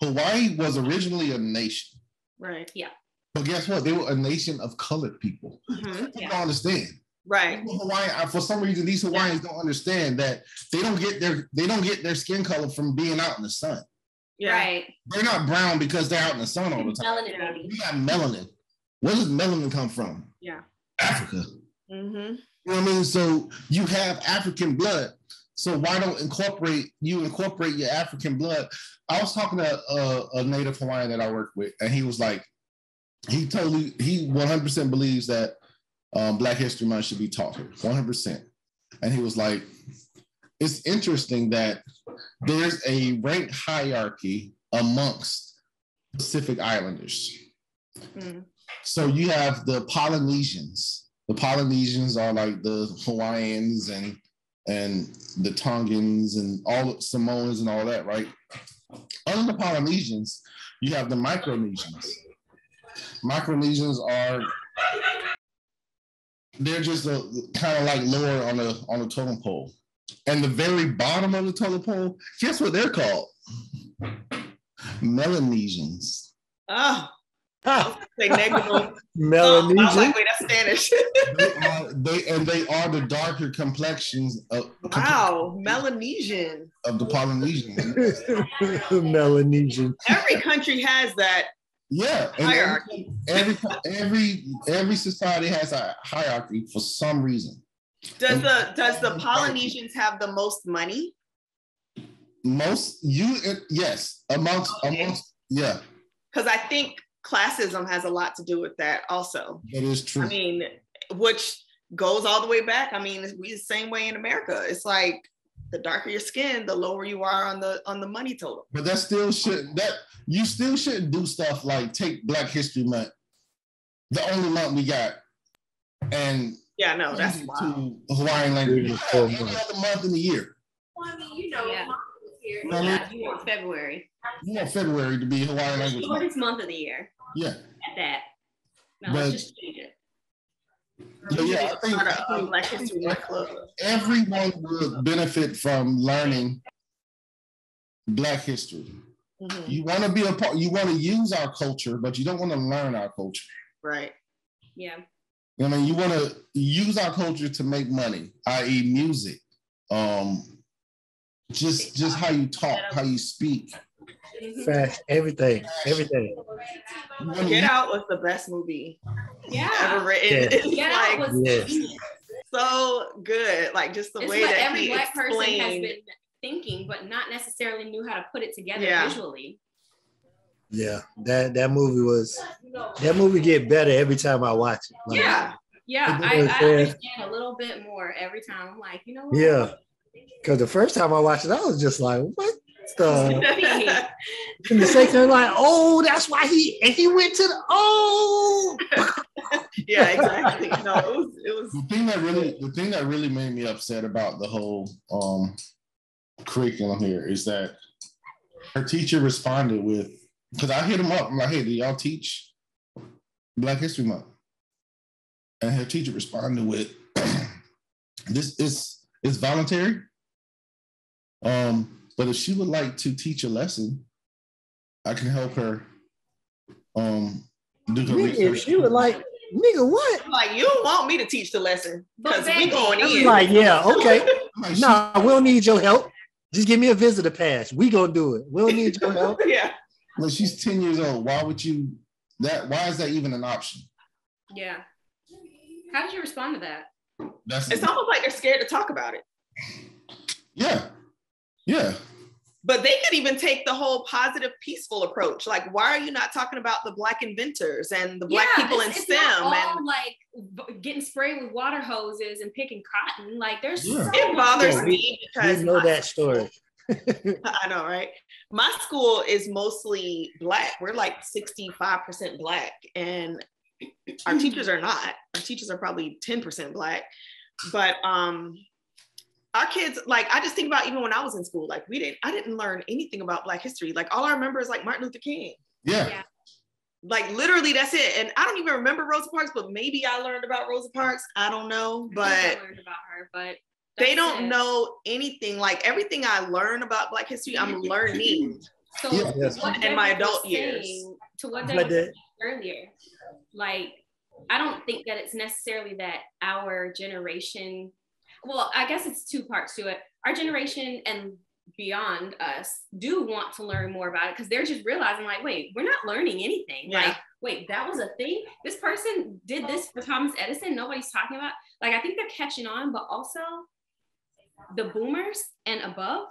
Hawaii was originally a nation, right? Yeah. But guess what? They were a nation of colored people. People don't understand. Right. Hawaii, for some reason, these Hawaiians don't understand that they don't get their skin color from being out in the sun. Yeah. Right. They're not brown because they're out in the sun all the time. Melanin, baby. We got melanin. Where does melanin come from? Yeah. Africa. You know what I mean? So you have African blood. So why don't incorporate your African blood? I was talking to a native Hawaiian that I work with, and he was like, he 100% believes that Black History Month should be taught here, 100%. And he was like, it's interesting that there's a rank hierarchy amongst Pacific Islanders. So you have the Polynesians. The Polynesians are like the Hawaiians and the Tongans and all Samoans and all that, right? Under the Polynesians, you have the Micronesians. Micronesians they're just kind of like lower on the totem pole. And the very bottom of the totem pole, guess what they're called? Melanesians. Oh. Say negligible. Melanesian. I was like, wait, that's Spanish. they are the darker complexions of Melanesian. Of the Polynesians. Melanesian. Every country has that. Yeah, hierarchy. Every society has a hierarchy for some reason. Does the Polynesians have the most money? Yes, amongst yeah. Because I think classism has a lot to do with that also. That is true. I mean, which goes all the way back. I mean, we the same way in America. It's like the darker your skin, the lower you are on the money total. But you still shouldn't do stuff like take Black History Month, the only month we got, and that's to Hawaiian language every other month in the year. Well, I mean, you want February. You want February to be Hawaiian language. Shortest month of the year. Yeah. At that. No, But, let's just change it. Yeah, I think Black History Month Club. Everyone would benefit from learning Black history. Mm-hmm. You want to be a part. You want to use our culture, but you don't want to learn our culture. Right. Yeah. I mean, you want to use our culture to make money, i.e., music. Just how you talk, how you speak. Fast, everything. Get Out was the best movie ever written. Get Out was so good. Like just the it's way what that every Black person has been thinking, but not necessarily knew how to put it together visually. Yeah, that movie get better every time I watch it. Like, I understand a little bit more every time. I'm like, you know what? Yeah, because the first time I watched it, I was just like, what? And the second time, like, oh, that's why he went to the yeah, exactly. No, it was the thing that really made me upset about the whole curriculum here is that her teacher responded with, because I hit him up, I'm like, hey, do y'all teach Black History Month? And her teacher responded with, this is voluntary. But if she would like to teach a lesson, I can help her do her research. If she would like, nigga, what? Like, you don't want me to teach the lesson because we going in. Like, yeah, okay. No, we don't need your help. Just give me a visitor pass. We gonna do it. We don't need your help. Yeah. Well, she's 10 years old. Why would you why is that even an option? Yeah. How did you respond to that? It's almost like they're scared to talk about it. Yeah. Yeah. But they could even take the whole positive, peaceful approach. Like, why are you not talking about the Black inventors and the Black people in STEM? And like getting sprayed with water hoses and picking cotton. Like, there's it bothers me because we know that story. I know, right? My school is mostly Black. We're like 65% Black, and our teachers are not. Our teachers are probably 10% Black, but our kids, like, I just think about even when I was in school, like I didn't learn anything about Black history. Like, all I remember is like Martin Luther King. Yeah. Like, literally, that's it. And I don't even remember Rosa Parks, but maybe I learned about Rosa Parks. I don't know, but I learned about her, but they don't know anything. Like, everything I learn about Black history, I'm learning. So in my adult years. To what they said earlier, like, I don't think that it's necessarily that our generation. Well, I guess it's two parts to it. Our generation and beyond us do want to learn more about it because they're just realizing, like, wait, we're not learning anything. Yeah. Like, wait, that was a thing? This person did this for Thomas Edison? Nobody's talking about. Like, I think they're catching on, but also the boomers and above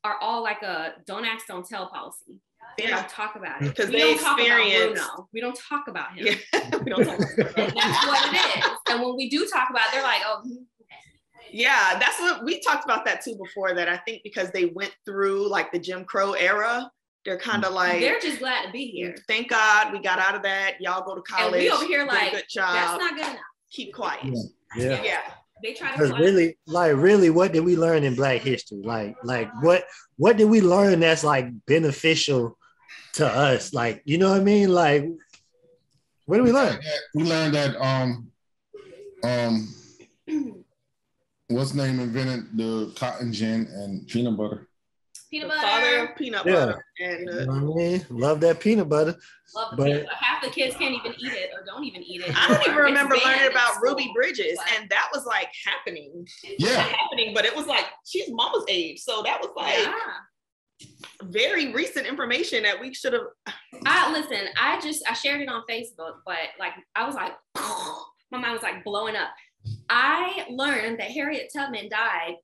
are all like a don't ask, don't tell policy. They don't talk about it. Because they experience. We don't talk about him. Yeah. We don't talk about him. And that's what it is. And when we do talk about it, they're like, oh, yeah, that's what we talked about that too before, that I think because they went through like the Jim Crow era, they're kind of like, they're just glad to be here. Thank God we got out of that. Y'all go to college. And we over here like, good job. That's not good enough. Keep quiet. Yeah. They try to really, what did we learn in Black history? Like what did we learn that's like beneficial to us? Like, you know what I mean? Like, what did we learn? We learned that what's name invented the cotton gin and peanut butter. Peanut butter. Father of peanut butter. And you know what I mean? Love that peanut butter. Love the peanut butter. Half the kids can't even eat it or don't even eat it. I don't even remember learning about Ruby Bridges, and that was like happening. But it was like she's mama's age, so that was like very recent information that we should have. I shared it on Facebook, but like I was like, my mind was like blowing up. I learned that Harriet Tubman died,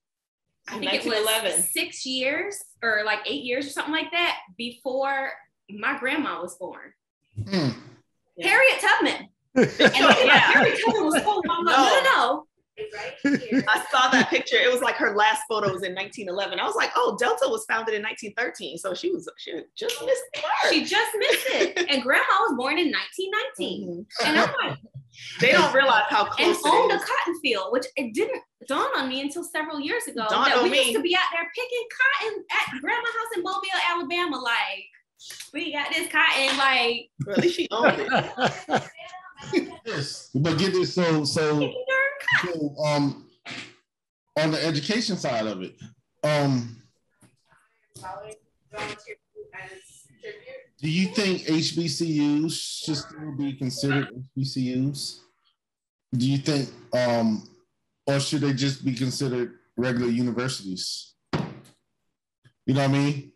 I think it was 6 years or like 8 years or something like that before my grandma was born. Harriet Tubman. Harriet Tubman was born. I'm like, no. I saw that picture. It was like her last photo was in 1911. I was like, oh, Delta was founded in 1913. So she just missed the mark. She just missed it. And grandma was born in 1919. And I'm like, they don't realize how close and owned a cotton field, which it didn't dawn on me until several years ago. That we used to be out there picking cotton at grandma's house in Mobile, Alabama. Like, We got this cotton, like. Really, she owned it. Yes, but get this. So on the education side of it, do you think HBCUs should still be considered HBCUs? Do you think, or should they just be considered regular universities? You know what I mean?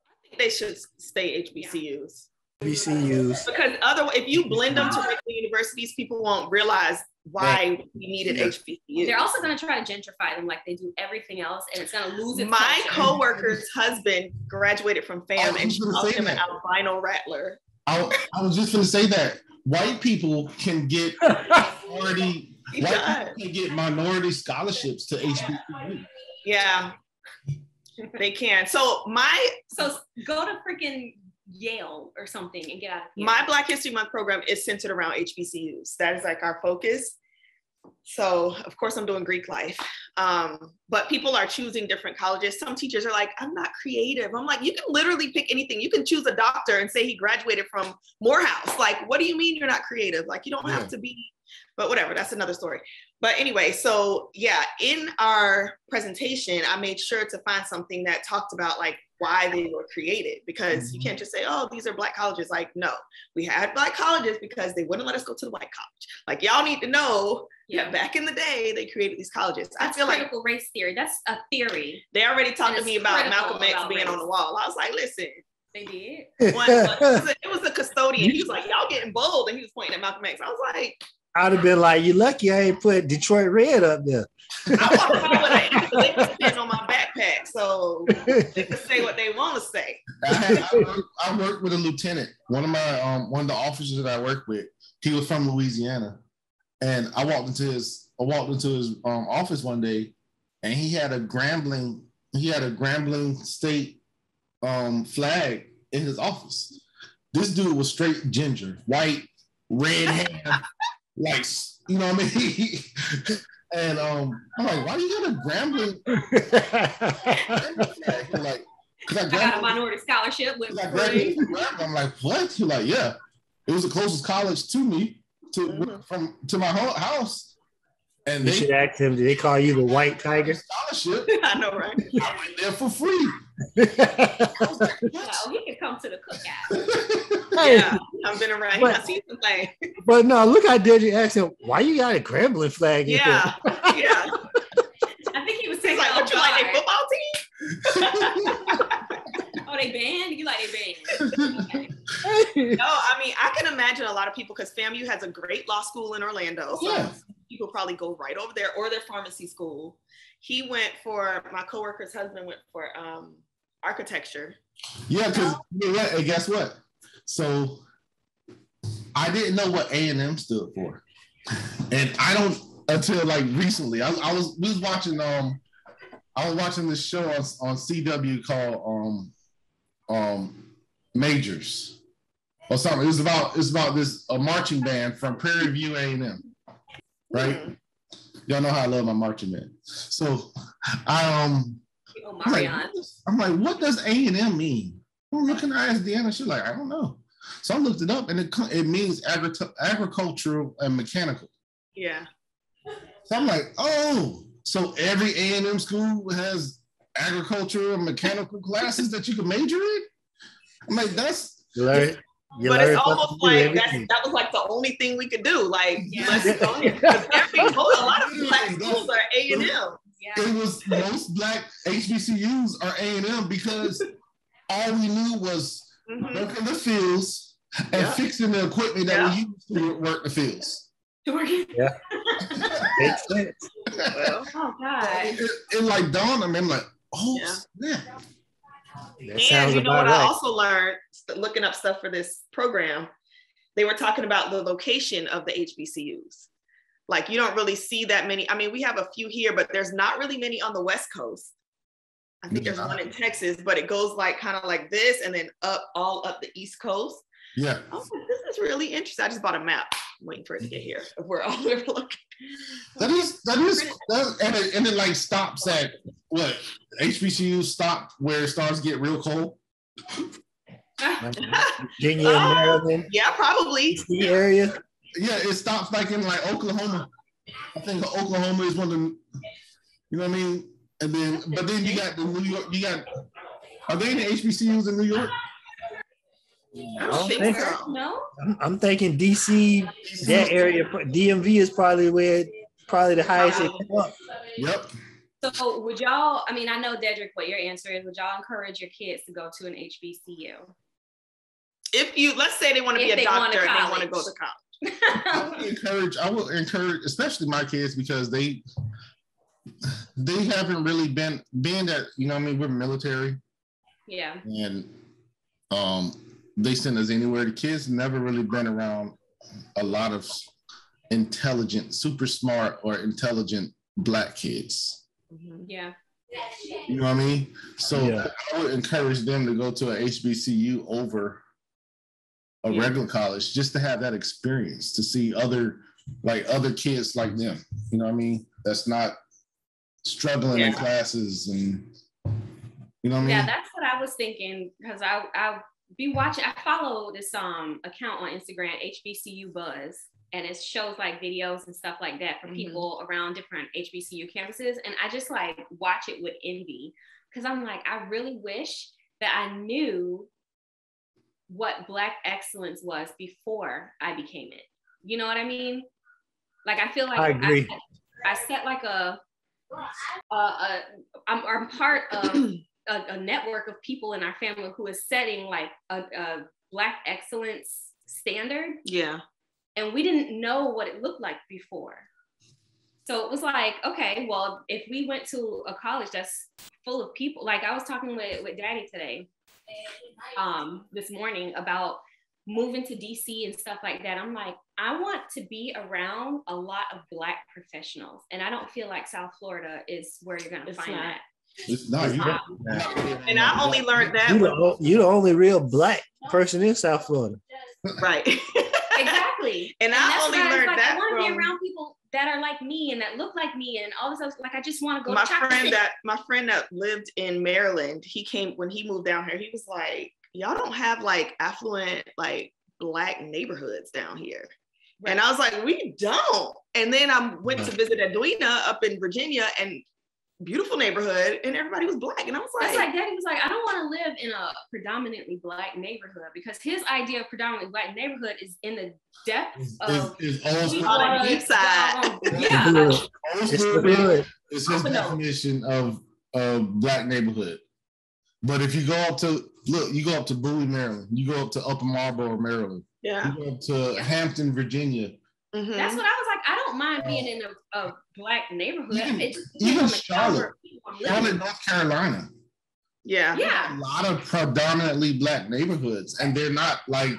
I think they should stay HBCUs. HBCUs. Because otherwise, if you blend them to regular universities, people won't realize why we needed HBCUs. They're also going to try to gentrify them like they do everything else, and it's going to lose its My culture. coworker's husband graduated from FAM, and she called him an albino rattler. I was just going to say that white people can get minority scholarships to HBCU. Yeah, they can. So go to freaking Yale or something and get out of here. My Black History Month program is centered around HBCUs. That is like our focus. So of course I'm doing Greek life. But people are choosing different colleges. Some teachers are like, I'm not creative. I'm like, you can literally pick anything. You can choose a doctor and say he graduated from Morehouse. Like, what do you mean you're not creative? Like, you don't have to be, but whatever, that's another story. But anyway, so yeah, in our presentation, I made sure to find something that talked about like why they were created, because you can't just say, oh, these are Black colleges. Like, no, we had Black colleges because they wouldn't let us go to the white college. Like, y'all need to know that back in the day, they created these colleges. That's I feel critical race theory. That's a theory. They already talked to me about Malcolm X being on the wall. I was like, listen. They did? It was a custodian. He was like, y'all getting bold. And he was pointing at Malcolm X. I was like, I'd have been like, you're lucky I ain't put Detroit Red up there. I walked around with an pen on my backpack, so they can say what they want to say. I worked with a lieutenant. One of the officers that I worked with, he was from Louisiana, and I walked into his office one day, and he had a Grambling state flag in his office. This dude was straight ginger, white, red hair, like, you know what I mean? And I'm like, why you got a Grambling flag? Like, I got a minority scholarship with I'm like, what? He's like, yeah. It was the closest college to me, to my whole house. And you should ask him, did they call you the White Tiger? Scholarship. I know, right? I went there for free. He can come to the cookout. Yeah, I've been around. I see some things. But no, look how did you ask him, why you got a Grambling flag? Yeah. I think he was saying like, what, you like their football team? Oh, they banned? You like they banned? Okay. No, I mean, I can imagine a lot of people, because FAMU has a great law school in Orlando. So people probably go right over there, or their pharmacy school. My coworker's husband went for architecture. Yeah, because and guess what? So I didn't know what A&M stood for, and I don't until like recently. I was watching this show on CW called Majors or something. It was about this marching band from Prairie View A&M, right? Y'all know how I love my marching band. So I'm like, what does A&M mean? I'm looking at Deanna. She's like, I don't know. So I looked it up, and it means agricultural and mechanical. Yeah. So I'm like, oh, so every A&M school has agricultural and mechanical classes that you can major in? I'm like, that's right. But it's almost like that was like the only thing we could do. Like, let's go in. A lot of Black schools are A&M. It was most Black HBCUs are A&M because all we knew was working the fields and fixing the equipment that we used to work the fields. Yeah. Makes sense. Well, oh God. It like dawned on me. I'm like, oh yeah. That sounds and you know about what right. I also learned looking up stuff for this program, they were talking about the location of the HBCUs. Like, you don't really see that many. I mean, we have a few here, but there's not really many on the West Coast. I think there's one in Texas, but it goes like kind of like this and then all up the East Coast. Yeah. I was like, this is really interesting. I just bought a map. I'm waiting for it to get here. We're all looking. That is, and it like stops at what? HBCUs stop where it starts to get real cold. Virginia, Maryland. Yeah, probably. The area. Yeah, it stops like in like Oklahoma. I think Oklahoma is one of the, you know what I mean? And then, but then you got the New York, are they in the HBCUs in New York? I don't think so. No. I'm thinking DC, that area, DMV is probably the highest it come up. Yep. So would y'all, I mean, I know, Dedrick, what your answer is. Would y'all encourage your kids to go to an HBCU? Let's say they want to be a doctor and they want to go to college. I will encourage, especially my kids, because they haven't really been that, you know what I mean, we're military. Yeah. And they send us anywhere. The kids never really been around a lot of intelligent, super smart or intelligent Black kids. Yeah. You know what I mean? So I would encourage them to go to a HBCU over a regular college, just to have that experience, to see other kids like them. You know what I mean? That's not struggling in classes, and you know what I mean? Yeah, that's what I was thinking, because I be watching. I follow this account on Instagram, HBCU Buzz, and it shows like videos and stuff like that for people around different HBCU campuses, and I just like watch it with envy, because I'm like, I really wish that I knew what Black excellence was before I became it. You know what I mean? Like, I feel like I agree. I set like I'm part of a network of people in our family who is setting like a Black excellence standard. Yeah. And we didn't know what it looked like before. So it was like, okay, well, if we went to a college that's full of people, like I was talking with Daddy today, this morning, about moving to DC and stuff like that. I'm like, I want to be around a lot of Black professionals, and I don't feel like South Florida is where you're gonna find that. It's not. And I only learned that you're the only real Black person in South Florida. Right. Exactly. And I only learned that I want to be around people that are like me and that look like me and all this stuff. Like, I just want to go. My friend that lived in Maryland, when he moved down here, he was like, y'all don't have like affluent like Black neighborhoods down here. Right. And I was like, we don't. And then I went to visit Edwina up in Virginia, and beautiful neighborhood, and everybody was Black. And I was like, that's like Daddy was like, I don't want to live in a predominantly Black neighborhood, because his idea of predominantly Black neighborhood is in the depths of on the deep side. Yeah. It's his definition of Black neighborhood. But if you go up to Bowie, Maryland, you go up to Upper Marlboro, Maryland, you go up to Hampton, Virginia. Mm-hmm. That's what I was like. I don't mind being in a Black neighborhood. Even Charlotte, North Carolina. Yeah. A lot of predominantly Black neighborhoods, and they're not like.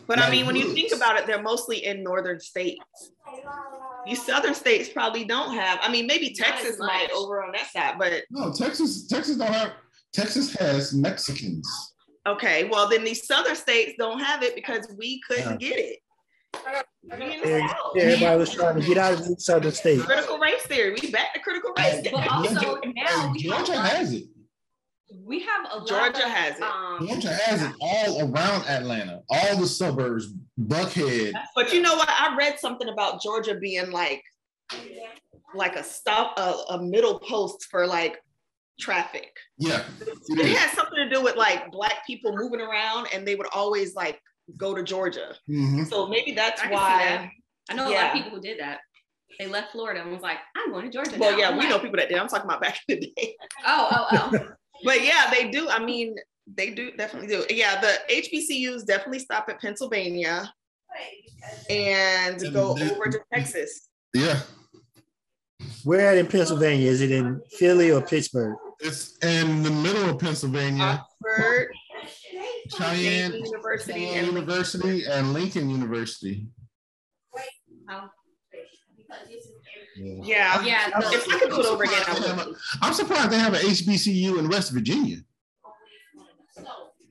But I mean, when you think about it, they're mostly in northern states. These southern states probably don't have. I mean, maybe Texas might over on that side, but no, Texas don't have. Texas has Mexicans. Okay, well then these southern states don't have it because we couldn't get it. Everybody was trying to get out of the southern states. Critical race theory. We back to critical race theory. But also now Georgia has it. We have a lot. Georgia has it. Georgia has it all around Atlanta, all the suburbs, Buckhead. But you know what? I read something about Georgia being like a middle post for like traffic. Yeah. It has something to do with like Black people moving around, and they would always like go to Georgia. Mm-hmm. So maybe that's why. I know a lot of people who did that. They left Florida and was like, I'm going to Georgia. Well, now. yeah, we know people that did. I'm talking about back in the day. Oh. But yeah, they do. I mean, they do definitely do. Yeah, the HBCUs definitely stop at Pennsylvania and go over to Texas. Yeah. Where at in Pennsylvania? Is it in Philly or Pittsburgh? It's in the middle of Pennsylvania. Oxford, Cheyenne University, and Lincoln University. Oh. Yeah. If I could do it over again, I would. I'm surprised they have an HBCU in West Virginia.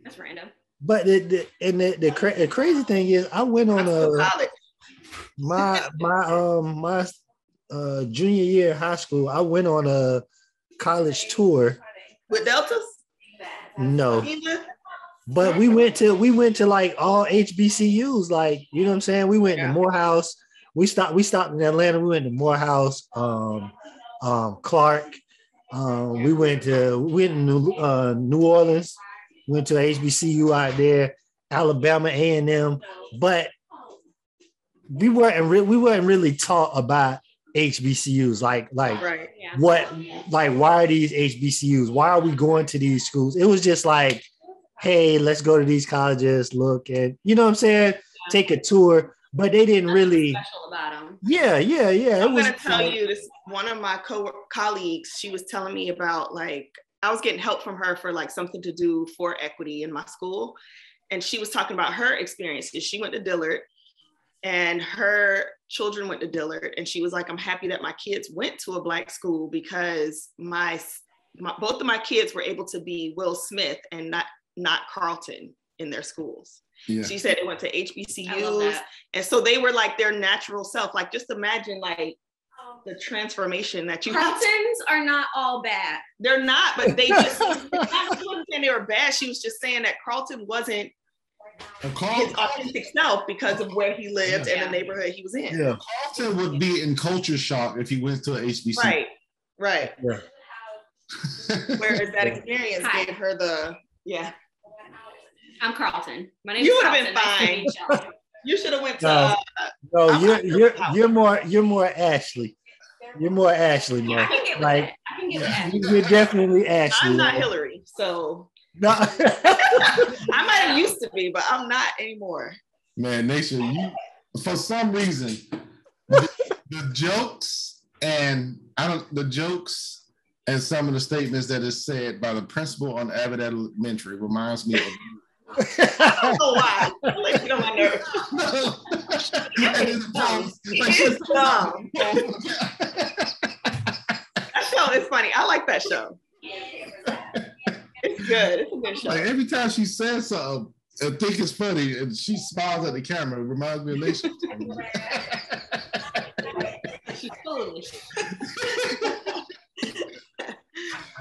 That's random. But the crazy thing is, I went on my junior year of high school. I went on a college tour with Deltas. No. But we went to like all HBCUs, like, you know what I'm saying? We went to Morehouse. We stopped in Atlanta. We went to Morehouse, Clark. We went to New Orleans. Went to HBCU out there, Alabama A&M. But we weren't really taught about HBCUs, like right. What, like, why are these HBCUs? Why are we going to these schools? It was just like, hey, let's go to these colleges, look, and you know what I'm saying? Take a tour, but they didn't really special about them. Yeah. I'm going to tell you this. One of my colleagues, she was telling me about, like, I was getting help from her for like something to do for equity in my school. And she was talking about her experiences. She went to Dillard and her children went to Dillard. And she was like, I'm happy that my kids went to a Black school because both of my kids were able to be Will Smith and not Carlton in their schools. Yeah. She said they went to HBCUs. And so they were like their natural self. Like, just imagine like the transformation that you Carltons are not all bad. They're not, but they just, she wasn't saying they were bad. She was just saying that Carlton wasn't his authentic self because of where he lived and the neighborhood he was in. Yeah. Carlton would be in culture shock if he went to an HBCU. Right. Yeah. Whereas that experience gave her I'm Carlton. My name is You would Carlton. have been fine. You should have went to. You're more Ashley. You're more Ashley, man. I can get with that. I can get with that. You're definitely Ashley. I'm not Hillary, so no. I might have used to be, but I'm not anymore. Man, Nation, you for some reason the jokes and some of the statements that is said by the principal on Abbott Elementary reminds me of you. I don't know why. Like, you know my nerves. It's dumb. That show is funny. I like that show. It's good. It's a good show. Like, every time she says something, I think it's funny, and she smiles at the camera. It reminds me of Nation. She's foolish.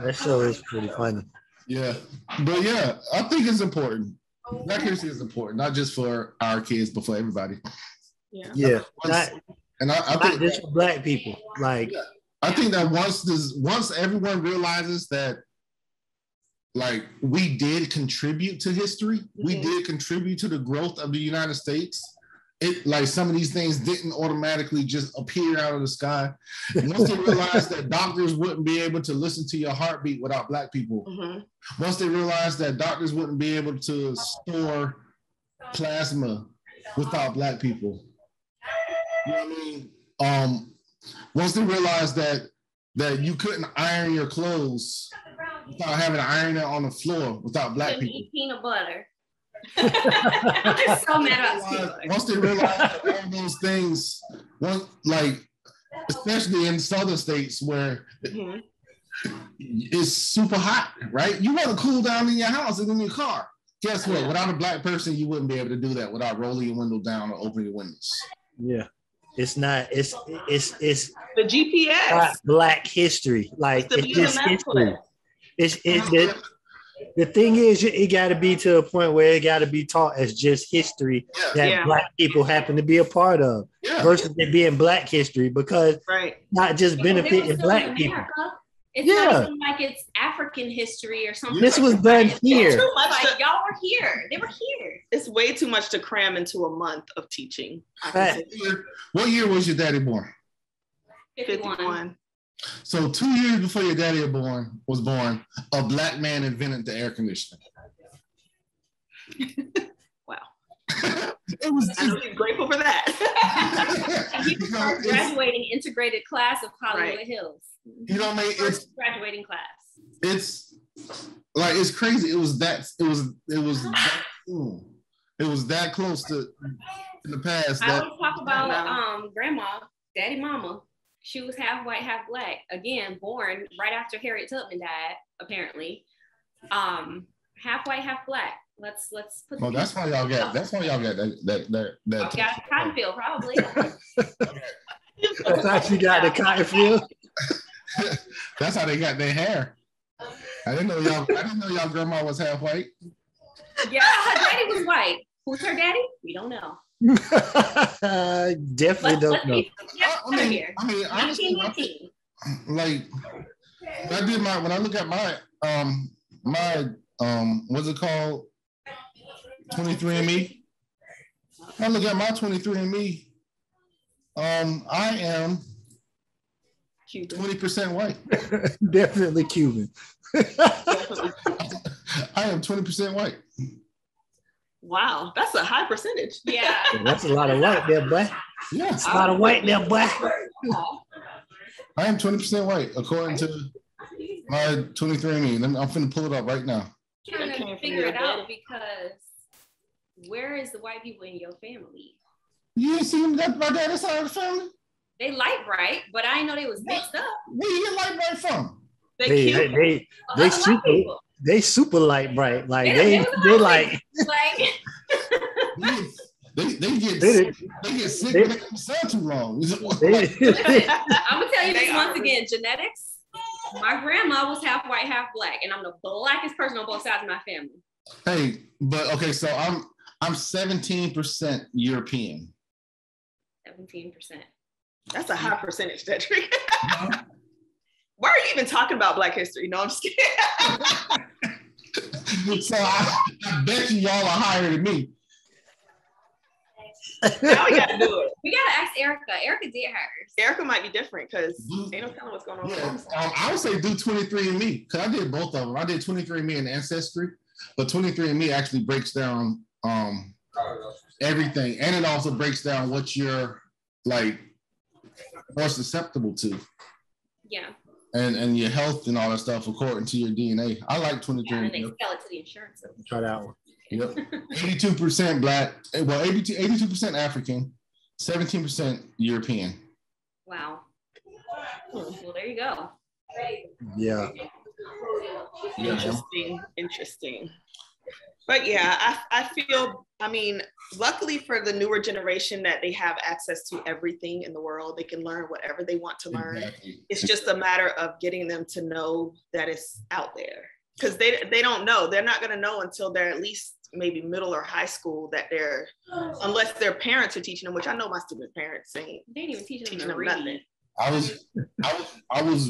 That show is pretty funny. Yeah, but yeah, I think it's important. Black history is important, not just for our kids, but for everybody. Yeah. I think just for Black people. Like, I think that once everyone realizes that, like, we did contribute to history, we did contribute to the growth of the United States. It, like, some of these things didn't automatically just appear out of the sky. Once they realized that doctors wouldn't be able to listen to your heartbeat without Black people, once they realized that doctors wouldn't be able to store plasma without Black people, you know what I mean? Once they realized that you couldn't iron your clothes without having to iron it on the floor without Black people. Eat peanut butter. I'm just so mad about peanut butter. Once they realized that all those things, especially in southern states where it's super hot, right? You want to cool down in your house and in your car. Guess what? Without a Black person, you wouldn't be able to do that without rolling your window down or opening your windows. Yeah. It's not, it's the GPS. Not Black history. Like, it's just history. The thing is, it got to be to a point where it got to be taught as just history that Black people happen to be a part of versus it being Black history, because not just benefiting Black people. It's not even like it's African history or something. This was done here. Like, y'all were here. They were here. It's way too much to cram into a month of teaching. What year was your daddy born? 51. So 2 years before your daddy was born, a Black man invented the air conditioner. Wow. I'm grateful for that. And he was graduating integrated class of Hollywood Hills. You know what I mean? It's graduating class. It's like, it's crazy. It was that soon. It was that close to in the past. I always talk about grandma, daddy, mama. She was half white, half Black. Again, born right after Harriet Tubman died, apparently. Half white, half Black. Let's put. Oh, that's why y'all got. That's why y'all got that. Got a cotton field, probably. That's how she got the cotton field. That's how they got their hair. I didn't know y'all grandma was half white. Yeah, her daddy was white. Who's her daddy? We don't know. Definitely don't know. Honestly, like when I look at my what's it called? 23andMe. I look at my 23andMe. I am 20% white. Definitely Cuban. I am 20% white. Wow, that's a high percentage. Yeah. That's a lot of white there, boy. Yeah. That's a lot of white there, boy. I am 20% white, according to my 23andMe. I'm finna pull it up right now. Trying to figure it out because where is the white people in your family? You ain't seen my dad's side of the family? They light bright, but I didn't know they was mixed up. Where you get light bright from? They super light bright. Like they like they get sick when they sound too long. I'm gonna tell you this once again, genetics. My grandma was half white, half black, and I'm the blackest person on both sides of my family. Hey, but okay, so I'm 17% European. 17%. That's a high percentage, Cedric. Why are you even talking about Black history? No, I'm just kidding. So I bet you y'all are higher than me. Now we gotta do it. We gotta ask Erica. Erica did hers. Erica might be different because ain't no telling what's going on. Yeah, I would say do 23andMe because I did both of them. I did 23andMe and Ancestry, but 23andMe actually breaks down everything, and it also breaks down what you're like more susceptible to. Yeah. And your health and all that stuff according to your DNA. I like 23andMe. Yeah, and they sell it to the insurance. Try that one. Yep. 82% Black, well, 82% African, 17% European. Wow. Well, there you go. Yeah. Interesting. But yeah, I feel, I mean, luckily for the newer generation that they have access to everything in the world. They can learn whatever they want to learn. Exactly. It's just a matter of getting them to know that it's out there. Because they don't know. They're not going to know until they're at least maybe middle or high school that they're, unless their parents are teaching them, which I know my stupid parents ain't. They ain't even teaching them nothing. I was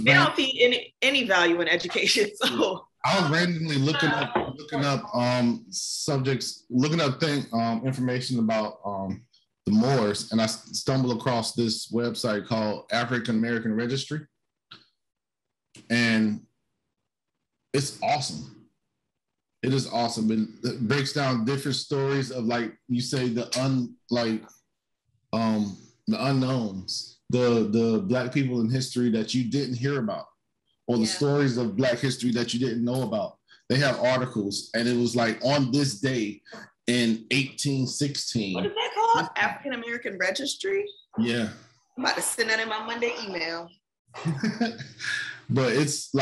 they don't see any value in education. So I was randomly looking up subjects, looking up information about the Moors, and I stumbled across this website called African American Registry, and it's awesome. It is awesome. It breaks down different stories of, like you say, the unknowns, the Black people in history that you didn't hear about, or the stories of Black history that you didn't know about. They have articles, and it was like on this day in 1816. What is that called? African American Registry? Yeah. I'm about to send that in my Monday email. But it's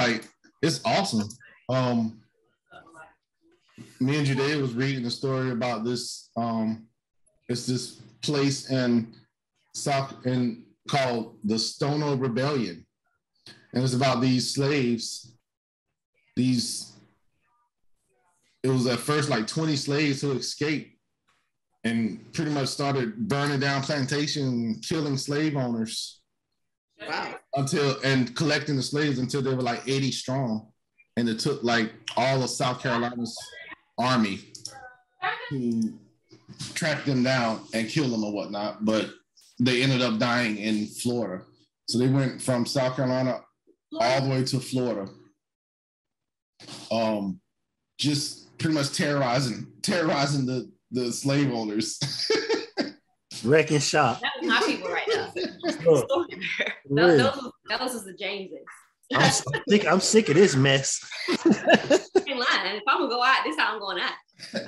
awesome. Me and Judea was reading a story about this. It's this place in called the Stono Rebellion, and it's about these slaves. It was at first like 20 slaves who escaped and pretty much started burning down plantations and killing slave owners. Wow. And collecting the slaves until they were like 80 strong. And it took like all of South Carolina's army to track them down and kill them or whatnot. But they ended up dying in Florida. So they went from South Carolina all the way to Florida. Just pretty much terrorizing the slave owners. Wrecking shop. That was my people right now. Those was the Jameses. I'm sick of this mess. I ain't lying. If I'm gonna go out, this is how I'm going out.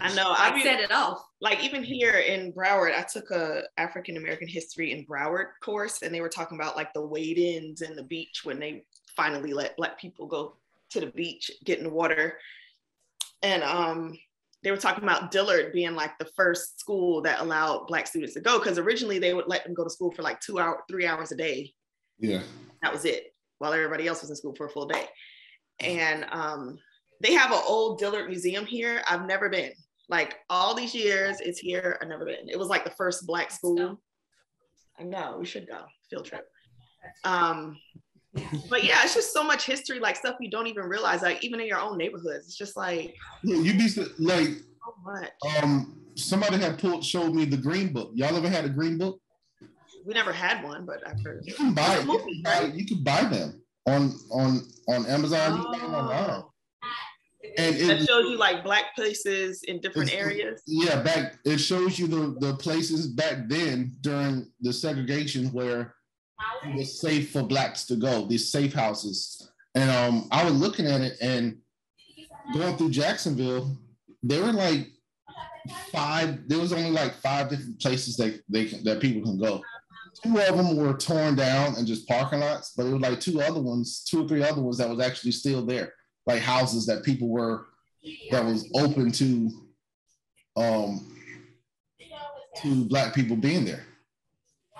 I know. I set it off. Like even here in Broward, I took a African American history in Broward course, and they were talking about like the wade-ins and the beach when they finally let Black people go to the beach, get in the water. And they were talking about Dillard being like the first school that allowed Black students to go, because originally they would let them go to school for like 3 hours a day. Yeah. That was it, while everybody else was in school for a full day. And they have an old Dillard museum here. I've never been. Like all these years, it's here. I've never been. It was like the first Black school. I know, we should go. Field trip. But yeah, it's just so much history, like stuff you don't even realize, like even in your own neighborhoods. It's just like you'd be like so much. Somebody had showed me the Green Book. Y'all ever had a Green Book? We never had one, but I've heard. You can buy it. You can buy them on Amazon. You can buy them online. And that shows you like Black places in different areas. Yeah, it shows you the places back then during the segregation where it was safe for Blacks to go, these safe houses. And I was looking at it and going through Jacksonville, there were like there was only like 5 different places that people can go. 2 of them were torn down and just parking lots, but it was like 2 or 3 other ones that was actually still there, like houses that people that was open to Black people being there.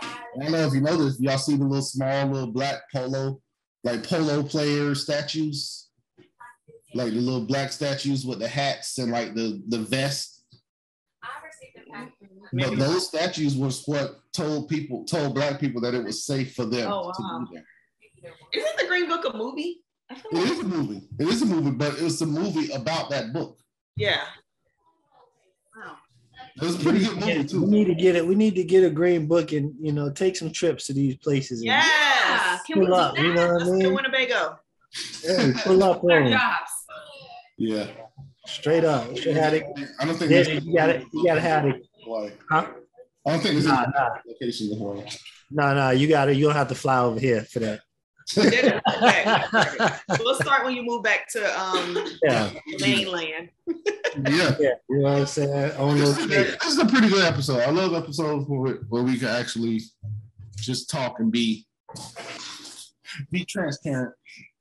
I don't know if you know this, y'all see the little Black polo player statues, like the little Black statues with the hats and like the vest. But those statues was what told Black people that it was safe for them to be there. Isn't the Green Book a movie? It is a movie. It is a movie, but it was a movie about that book. Yeah. Wow. It was a pretty good movie too. We need to get it. We need to get a Green Book and take some trips to these places. Yeah. Can we do that? You know what I mean? To Winnebago. Yeah, pull up on jobs. Yeah. Straight up. I don't think you gotta have it. Huh? I don't think there's any location in Hawaii. No, you don't have to fly over here for that. Okay. We'll start when you move back to mainland. Yeah. You know what I'm saying? This is a pretty good episode. I love episodes where we can actually just talk and be transparent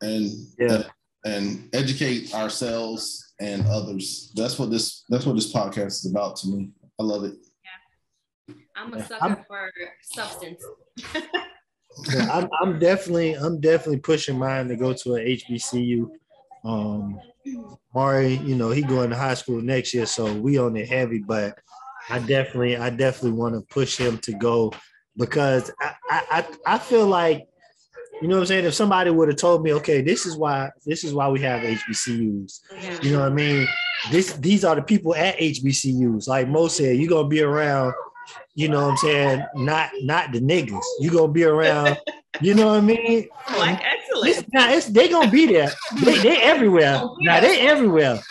and educate ourselves and others. That's what this podcast is about to me. I love it. Yeah. I'm a sucker for substance. I'm definitely pushing mine to go to an HBCU. Mari, he going to high school next year, so we on it heavy. But I definitely want to push him to go because I feel like, you know what I'm saying, if somebody would have told me, okay, this is why we have HBCUs. Yeah. You know what I mean? These are the people at HBCUs. Like Mo said, you're gonna be around. You know what I'm saying? Not the niggas. You gonna be around. You know what I mean? Black excellence. They gonna be there. They everywhere. Now they everywhere.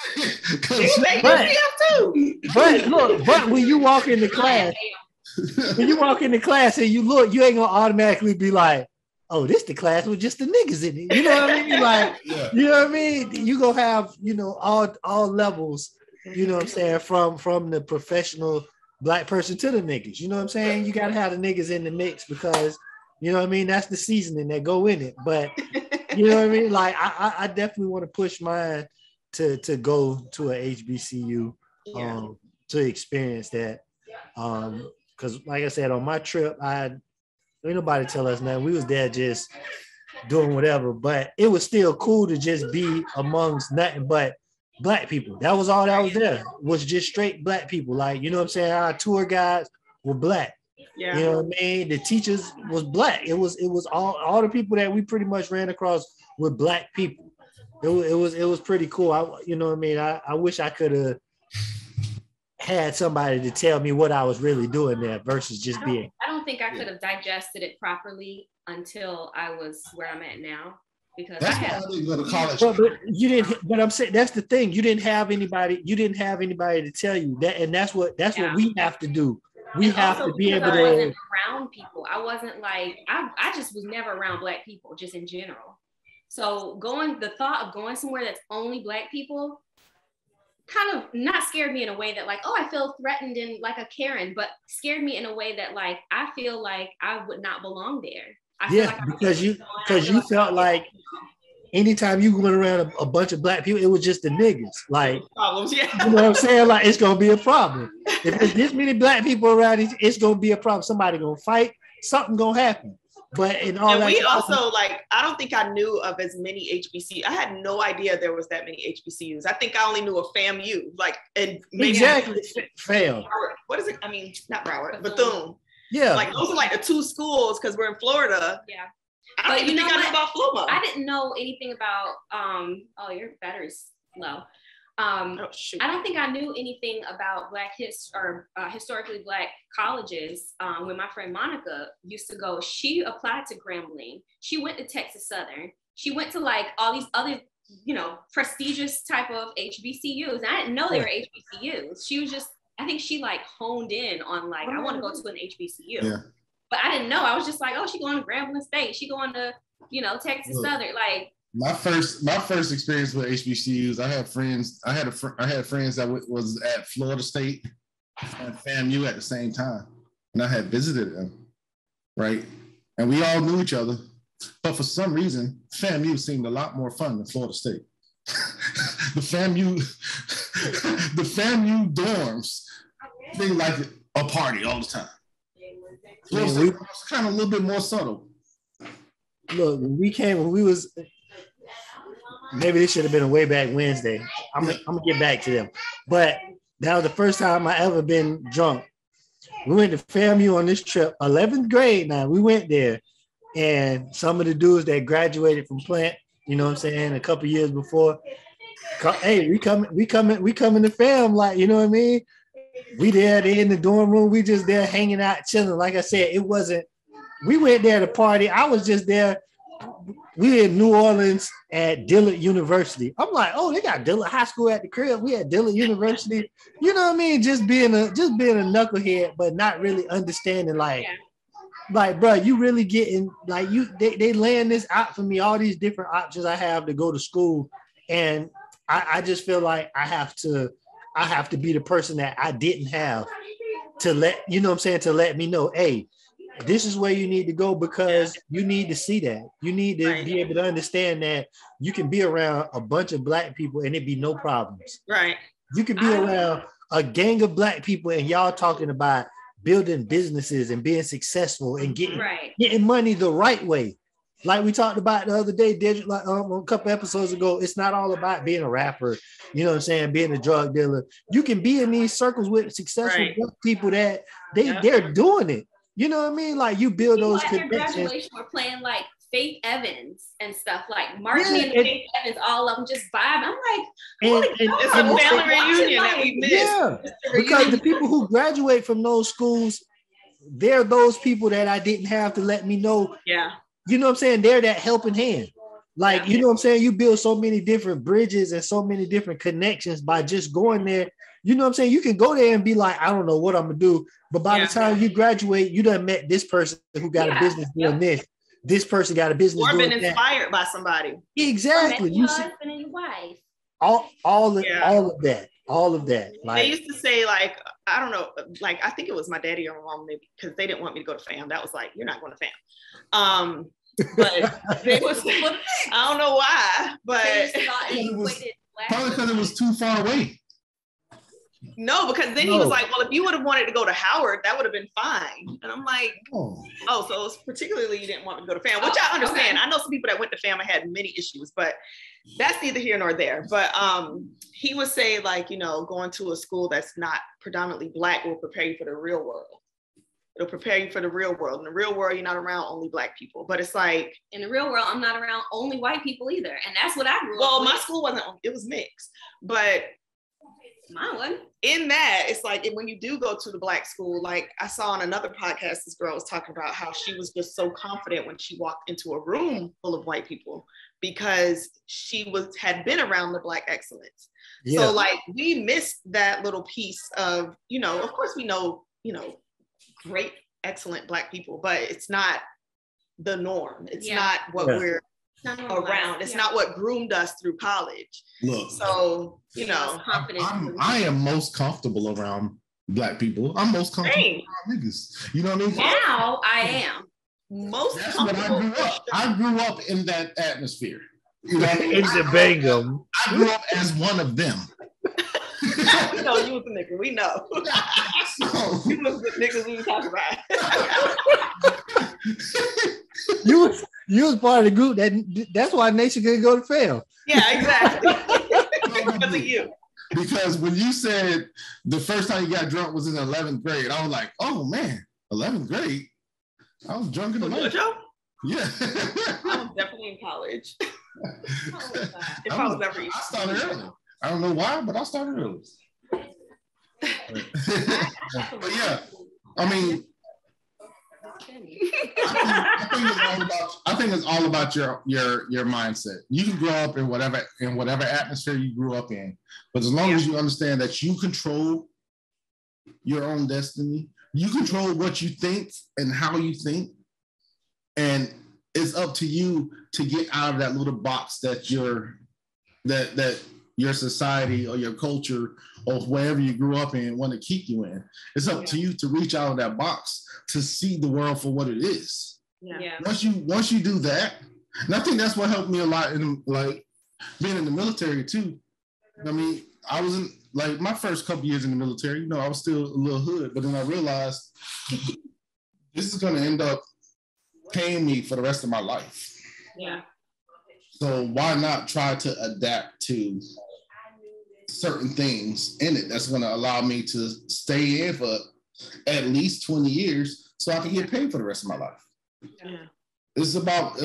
But when you walk into class, and you look, you ain't gonna automatically be like, oh, this the class with just the niggas in it. You know what I mean? Like, you know what I mean? You gonna have, all levels. You know what I'm saying? From the professional Black person to the niggas, you know what I'm saying? You gotta have the niggas in the mix because, you know what I mean? That's the seasoning that go in it. But you know what I mean? Like I definitely want to push mine to go to a HBCU to experience that. Because like I said, on my trip, ain't nobody tell us nothing. We was there just doing whatever, but it was still cool to just be amongst nothing but Black people. That was all that was there, was just straight Black people. Like, you know what I'm saying? Our tour guides were Black. Yeah. You know what I mean? The teachers was Black. It was all the people that we pretty much ran across were Black people. It was pretty cool. You know what I mean? I wish I could have had somebody to tell me what I was really doing there versus just being. I don't think I could have digested it properly until I was where I'm at now. Because that's why I didn't go to college. But you didn't. But I'm saying that's the thing. You didn't have anybody. You didn't have anybody to tell you that, and that's what we have to do. We have to be able to. I wasn't around people. I wasn't like I just was never around Black people, just in general. So the thought of going somewhere that's only Black people, kind of not scared me in a way that like, oh, I feel threatened and like a Karen, but scared me in a way that like I feel like I would not belong there. Because you felt like anytime you went around a bunch of Black people, it was just the niggas. Like, problems, yeah. You know what I'm saying? Like, it's gonna be a problem. If there's this many Black people around, it's gonna be a problem. Somebody gonna fight. Something gonna happen. But in all and that, we also like, I don't think I knew of as many HBCUs. I had no idea there was that many HBCUs. I think I only knew of FAMU, like, and maybe exactly FAM. What is it? I mean, not Broward, Bethune. Yeah, like those are like the two schools because we're in Florida. Yeah. I don't even think I knew about FLUMA. I didn't know anything about oh, your battery's low. I don't think I knew anything about historically Black colleges. When my friend Monica used to go, she applied to Grambling. She went to Texas Southern. She went to like all these other, prestigious type of HBCUs. And I didn't know they were HBCUs. She was just, I think she like honed in on like, I want to go to an HBCU. Yeah. But I didn't know. I was just like, oh, she going to Grambling State. She going to, Texas Southern. Like my first experience with HBCUs, I had friends that was at Florida State and FAMU at the same time, and I had visited them, right? And we all knew each other, but for some reason, FAMU seemed a lot more fun than Florida State. the FAMU dorms, they like a party all the time. Yeah, it was kind of a little bit more subtle. Look, when we was, maybe this should have been a way back Wednesday. I'm gonna get back to them. But that was the first time I ever been drunk. We went to FAMU on this trip, 11th grade now. We went there, and some of the dudes that graduated from Plant, a couple years before, hey, we coming to FAM, like, you know what I mean? We there, they in the dorm room, we just there hanging out, chilling. Like I said, we went there to party. I was just there. We in New Orleans at Dillard University. I'm like, oh, they got Dillard High School at the crib. We at Dillard University. You know what I mean? Just being a knucklehead, but not really understanding, like, bro, you really getting, like, they laying this out for me, all these different options I have to go to school. And I just feel like I have to be the person that I didn't have to let me know, hey, this is where you need to go, because you need to see that. You need to be able to understand that you can be around a bunch of Black people and it be no problems. Right. You can be around a gang of Black people and y'all talking about building businesses and being successful and getting money the right way. Like we talked about the other day, a couple episodes ago, it's not all about being a rapper, being a drug dealer. You can be in these circles with successful people that they're doing it. You know what I mean? Like, you build those connections. At their graduation, we're playing like Faith Evans and stuff, like marching into Faith Evans, all of them just vibe. I'm like, it's a family reunion that we missed. Yeah, because the people who graduate from those schools, they're those people that I didn't have to let me know. Yeah. You know what I'm saying? They're that helping hand. Like, you know what I'm saying? You build so many different bridges and so many different connections by just going there. You know what I'm saying? You can go there and be like, I don't know what I'm going to do. But by the time you graduate, you done met this person who got a business doing this. This person got a business doing that. Or been inspired by somebody. Exactly. You see, and your wife. All of that. Like, they used to say, like, I don't know, like, I think it was my daddy or my mom, maybe, because they didn't want me to go to FAM. That was like, you're not going to FAM. But they was, I don't know why, but probably because it was too far away. No, because then he was like, well, if you would have wanted to go to Howard, that would have been fine. And I'm like, so it's particularly you didn't want to go to FAM, which I understand. I know some people that went to FAM and had many issues, but that's neither here nor there. But he would say, like, going to a school that's not predominantly Black will prepare you for the real world. It'll prepare you for the real world. In the real world, you're not around only Black people. But it's like, in the real world, I'm not around only white people either. And that's what I grew up with. Well, my school wasn't, it was mixed. But mine one. In that, it's like, when you do go to the Black school, like I saw on another podcast, this girl was talking about how she was just so confident when she walked into a room full of white people because she had been around the Black excellence. Yeah. So like, we missed that little piece of, of course we know, great, excellent Black people, but it's not the norm. It's not what we're around. It's not what groomed us through college. Look, so I am most comfortable around Black people. I'm most comfortable around niggas. You know what I mean? Now I am most That's comfortable. What I grew up. I grew up in that atmosphere. You know, it's a Bingham. I grew up as one of them. We know you was the nigga. We know. So, you was the niggas we was talking about. You was part of the group that's why Nation couldn't go to fail. Yeah, exactly. Because of you. Because when you said the first time you got drunk was in 11th grade, I was like, oh man, 11th grade? I was drunk in the night. Yeah. I was definitely in college. If I was ever I started early. I don't know why, but I started early. But yeah, I mean, I think it's all about your mindset. You can grow up in whatever atmosphere you grew up in, but as long as you understand that you control your own destiny, you control what you think and how you think, and it's up to you to get out of that little box that your society or your culture or wherever you grew up in want to keep you in. It's up to you to reach out of that box to see the world for what it is. Yeah. Once you do that, and I think that's what helped me a lot in like being in the military too. I mean, I was in like my first couple years in the military, you know, I was still a little hood, but then I realized this is going to end up paying me for the rest of my life. Yeah. So why not try to adapt to certain things in it that's going to allow me to stay in for at least 20 years so I can get paid for the rest of my life. Yeah. I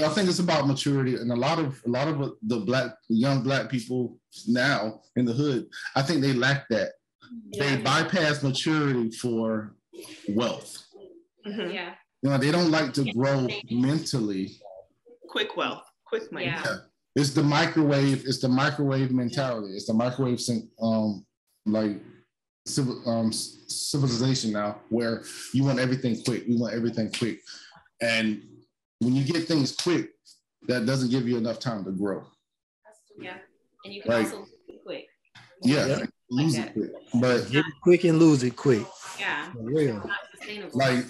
think it's about maturity, and a lot of the young black people now in the hood, I think they lack that. Yeah. They bypass maturity for wealth. Mm-hmm. Yeah. You know, they don't like to grow mentally. Quick wealth, quick money. Yeah. It's the microwave mentality. It's the microwave civilization now, where you want everything quick. We want everything quick. And when you get things quick, that doesn't give you enough time to grow. Yeah. And you can also lose it quick. Yeah, lose it quick. But get it quick and lose it quick. Yeah. For real. Not sustainable. Like,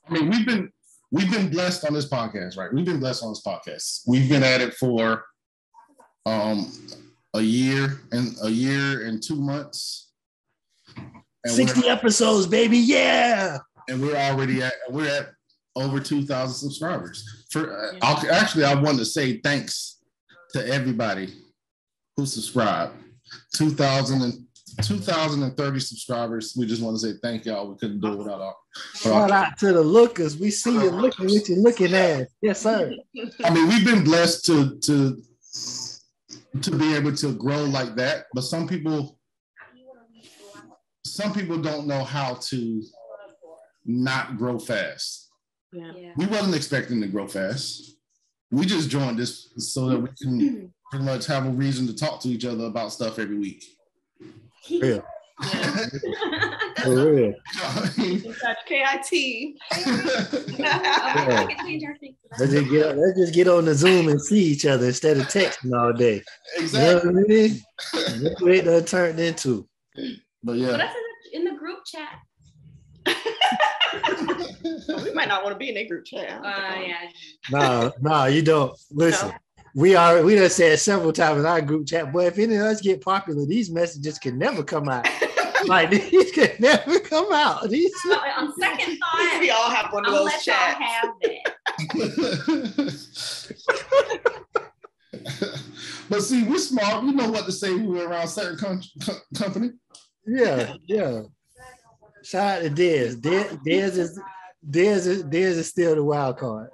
I mean, we've been blessed on this podcast, right? We've been blessed on this podcast. We've been at it for a year and 2 months. And 60 episodes, baby. Yeah. And we're at over 2,000 subscribers. I wanted to say thanks to everybody who subscribed. 2,030 subscribers. We just want to say thank y'all. We couldn't do it without all. Shout out to the lookers. We see you looking what you're looking at. Yes, sir. I mean, we've been blessed to be able to grow like that, but some people don't know how to not grow fast. Yeah. We wasn't expecting to grow fast. We just joined this so that we can pretty much have a reason to talk to each other about stuff every week. Yeah. For real. KIT. Let's just get on the Zoom and see each other instead of texting all day. Exactly. You know what I mean? That's what it turned into. But yeah. Well, that's in the group chat. We might not want to be in a group chat. Yeah. No, you don't. Listen. No. We done said several times in our group chat, boy, if any of us get popular, these messages can never come out. Like, these can never come out. On second thought, we all have one of those chats. Have that. But see, we're smart. We know what to say when we're around certain company. Yeah. Shout out to Dez. Dez is still the wild card.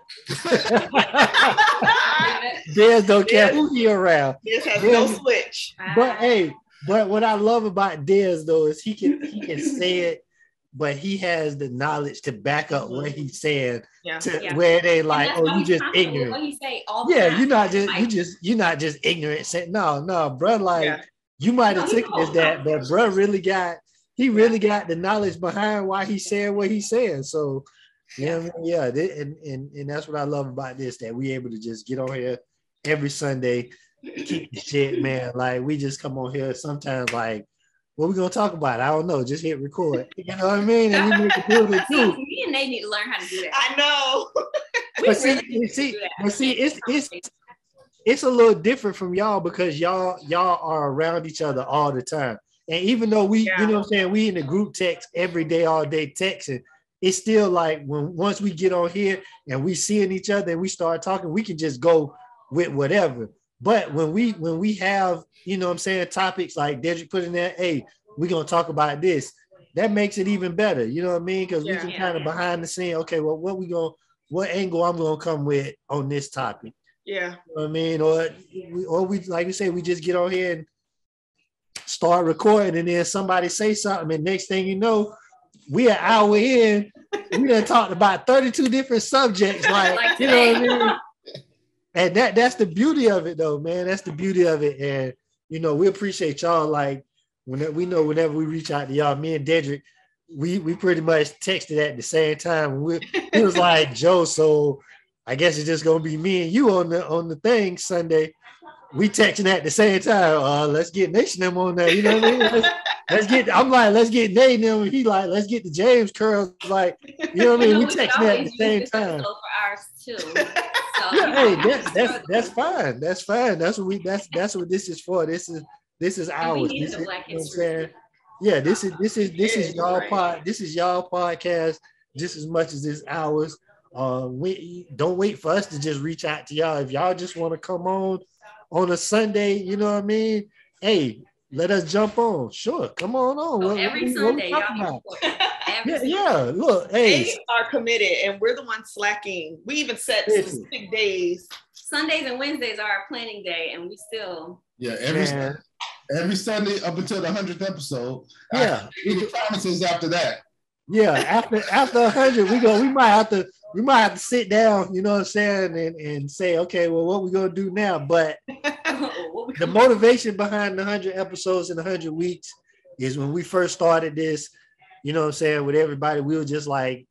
Dez don't care who he around. Dez has no switch. But what I love about Dez though is he can say it, but he has the knowledge to back up what he's saying where they like, oh, you just ignorant. What he say all the time. You're not just ignorant. Saying no, bro. Like you might have taken this that, but bro really got the knowledge behind why he's saying what he's saying. So. And that's what I love about this, that we able to just get on here every Sunday, keep the shit, man. Like we just come on here sometimes like, what we gonna talk about? I don't know, just hit record. You know what I mean? And we make it do it too. Me and they need to learn how to do that. I know. But see, it's a little different from y'all because y'all are around each other all the time. And even though we, you know what I'm saying, we in the group text every day, all day texting, it's still like once we get on here and we seeing each other and we start talking, we can just go with whatever. But when we have, you know what I'm saying, topics like Dedrick put in there, hey, we're gonna talk about this, that makes it even better. You know what I mean? Because we can kind of behind the scene, okay, well, what angle I'm gonna come with on this topic. Yeah. You know what I mean? Or we like we say, we just get on here and start recording, and then somebody say something, and next thing you know, we an hour in, we done talked about 32 different subjects, like you know what I mean? And that's the beauty of it, though, man. That's the beauty of it, and you know, we appreciate y'all. Like whenever we reach out to y'all, me and Dedrick, we pretty much texted at the same time. It was like, Joe, so I guess it's just gonna be me and you on the thing Sunday. We texting at the same time. Let's get Nation them on there. You know what I mean? Let's get Nate and them. He like, let's get the James Curls. Like, you know what I mean? We texting at the same time. For ours too. So, yeah, hey, that's fine. That's fine. That's what this is for. This is ours. This is, you know what I'm saying? Yeah, this is y'all pod. This is y'all podcast just as much as it's ours. We don't wait for us to just reach out to y'all. If y'all just want to come on a Sunday, you know what I mean? Hey, let us jump on. Sure, come on. Every Sunday, y'all. Yeah. Look, hey, they are committed, and we're the ones slacking. We even set specific days. Sundays and Wednesdays are our planning day, and we still. Yeah, every Sunday up until the 100th episode. Yeah, we promises after that. Yeah, after 100, we might have to sit down, you know what I'm saying, and say, okay, well, what we gonna do now? But the motivation behind the 100 episodes in 100 weeks is when we first started this, you know what I'm saying, with everybody, we were just like,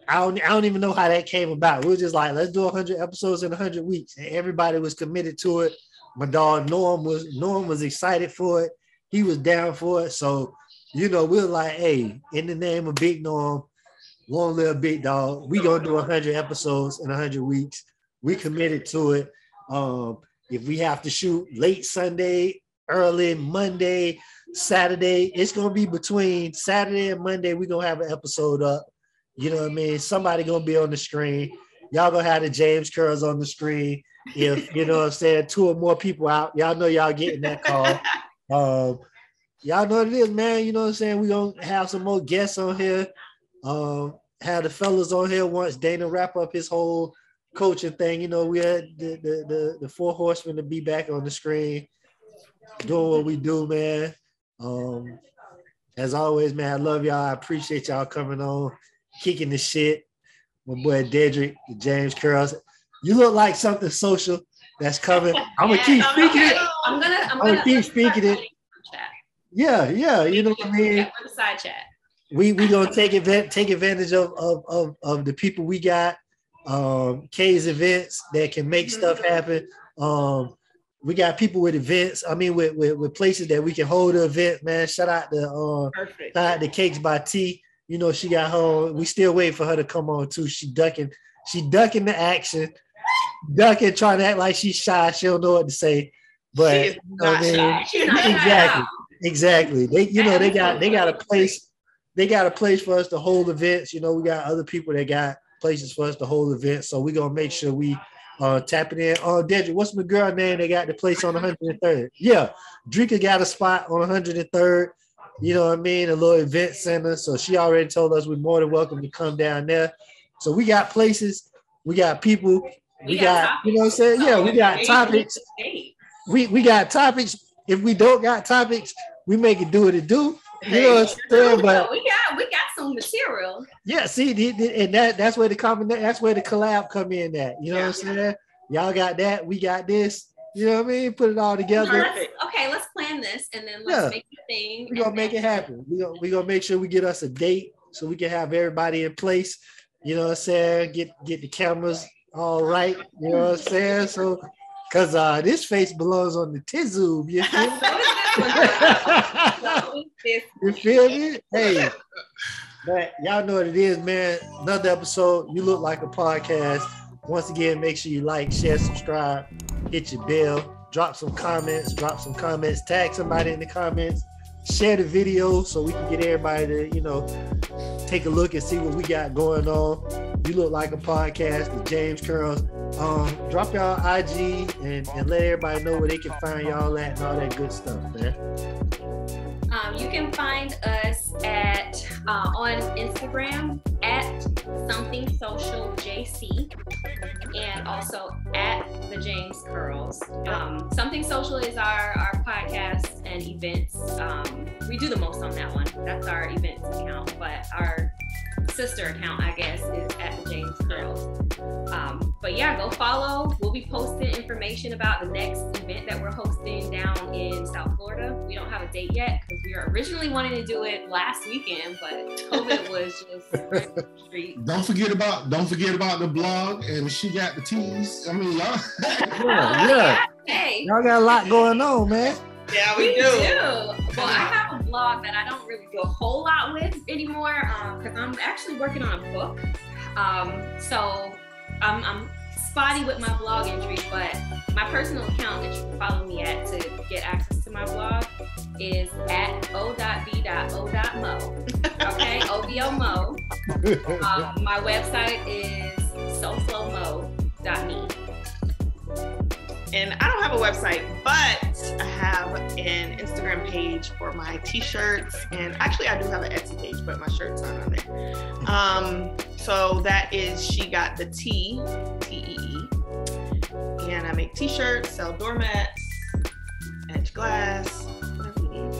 I don't even know how that came about. We were just like, let's do 100 episodes in 100 weeks, and everybody was committed to it. My dog Norm was excited for it. He was down for it. So, you know, we were like, hey, in the name of Big Norm, long live Big Dog, we gonna do 100 episodes in 100 weeks. We committed to it. If we have to shoot late Sunday, early Monday, Saturday, it's gonna be between Saturday and Monday. We're gonna have an episode up. You know what I mean? Somebody gonna be on the screen. Y'all gonna have the James Curls on the screen. If you know what I'm saying, 2 or more people out, y'all know y'all getting that call. Y'all know what it is, man. You know what I'm saying? We're gonna have some more guests on here. Have the fellas on here once Dana wrap up his whole coaching thing. You know, we had the 4 horsemen to be back on the screen doing what we do, man. As always, man, I love y'all. I appreciate y'all coming on, kicking the shit. My boy Dedrick, the James Curls. You look like something social that's coming. I'm gonna keep speaking it. I'm gonna keep speaking it. Yeah, you know what I mean. Yeah, for the side chat. We gonna take advantage of the people we got. K's events that can make stuff happen. We got people with events. I mean, with places that we can hold an event, man. Shout out to Cakes by T. You know, she got home. We still waiting for her to come on too. She ducking the action. Ducking, trying to act like she's shy. She don't know what to say. But she is not shy. She's not exactly. They got a place. They got a place for us to hold events. You know, we got other people that got places for us to hold events. So we're gonna make sure we tap it in. Dedrick, what's my girl name? They got the place on 103rd. Yeah, Drika got a spot on 103rd. You know what I mean? A little event center. So she already told us we're more than welcome to come down there. So we got places. We got people. We got you know what I'm saying? Yeah, we got topics. We got topics. If we don't got topics, we make it do what it do. You know what I'm saying? But we got some material. Yeah, see, and that's where the collab come in at. You know what I'm saying? Y'all got that, we got this. You know what I mean? Put it all together. Okay, let's plan this and then let's make the thing. We're gonna make it happen. We're gonna make sure we get us a date so we can have everybody in place. You know what I'm saying? Get the cameras all right. You know what I'm saying? So because this face belongs on the Tizoob. You feel me? You feel me? Hey, but y'all know what it is, man. Another episode. You Look Like a Podcast. Once again, make sure you like, share, subscribe, hit your bell, drop some comments, tag somebody in the comments. share the video so we can get everybody to, you know, take a look and see what we got going on. You Look Like a Podcast, the James Curls. Drop y'all IG and let everybody know where they can find y'all at and all that good stuff, man. You can find us at on Instagram at Something Social JC and also at the James Curls. Something Social is our podcast and events. We do the most on that one. That's our events account, but our sister account, I guess, is at the James Curls. But yeah, go follow. We'll be posting information about the next event that we're hosting down in South Florida. We don't have a date yet because we were originally wanting to do it last weekend, but COVID was just street. Don't forget about the blog, and she got the teas. I mean, y'all. Yeah. Hey. Y'all got a lot going on, man. Yeah, we do. Well, I have a blog that I don't really do a whole lot with anymore because I'm actually working on a book. So I'm spotty with my blog entries, but my personal account that you can follow me at to get access to my blog is at o.b.o.mo. Okay, OBOMO. My website is soflomo.me. And I don't have a website, but I have an Instagram page for my t-shirts. And actually I do have an Etsy page, but my shirts aren't on there. So that is She Got the Tea, T-E-E. And I make t-shirts, sell doormats, edge glass, whatever we need.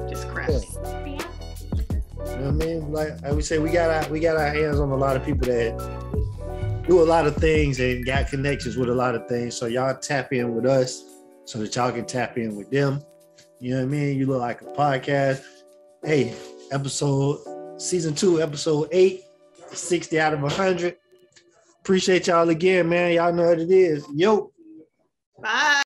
Just crafts. Yeah. You know what I mean? Like I would say, we got our hands on a lot of people that do a lot of things and got connections with a lot of things. So y'all tap in with us so that y'all can tap in with them. You know what I mean? You Look Like a Podcast. Hey, season 2, episode 8, 60 out of 100. Appreciate y'all again, man. Y'all know what it is. Yo. Bye.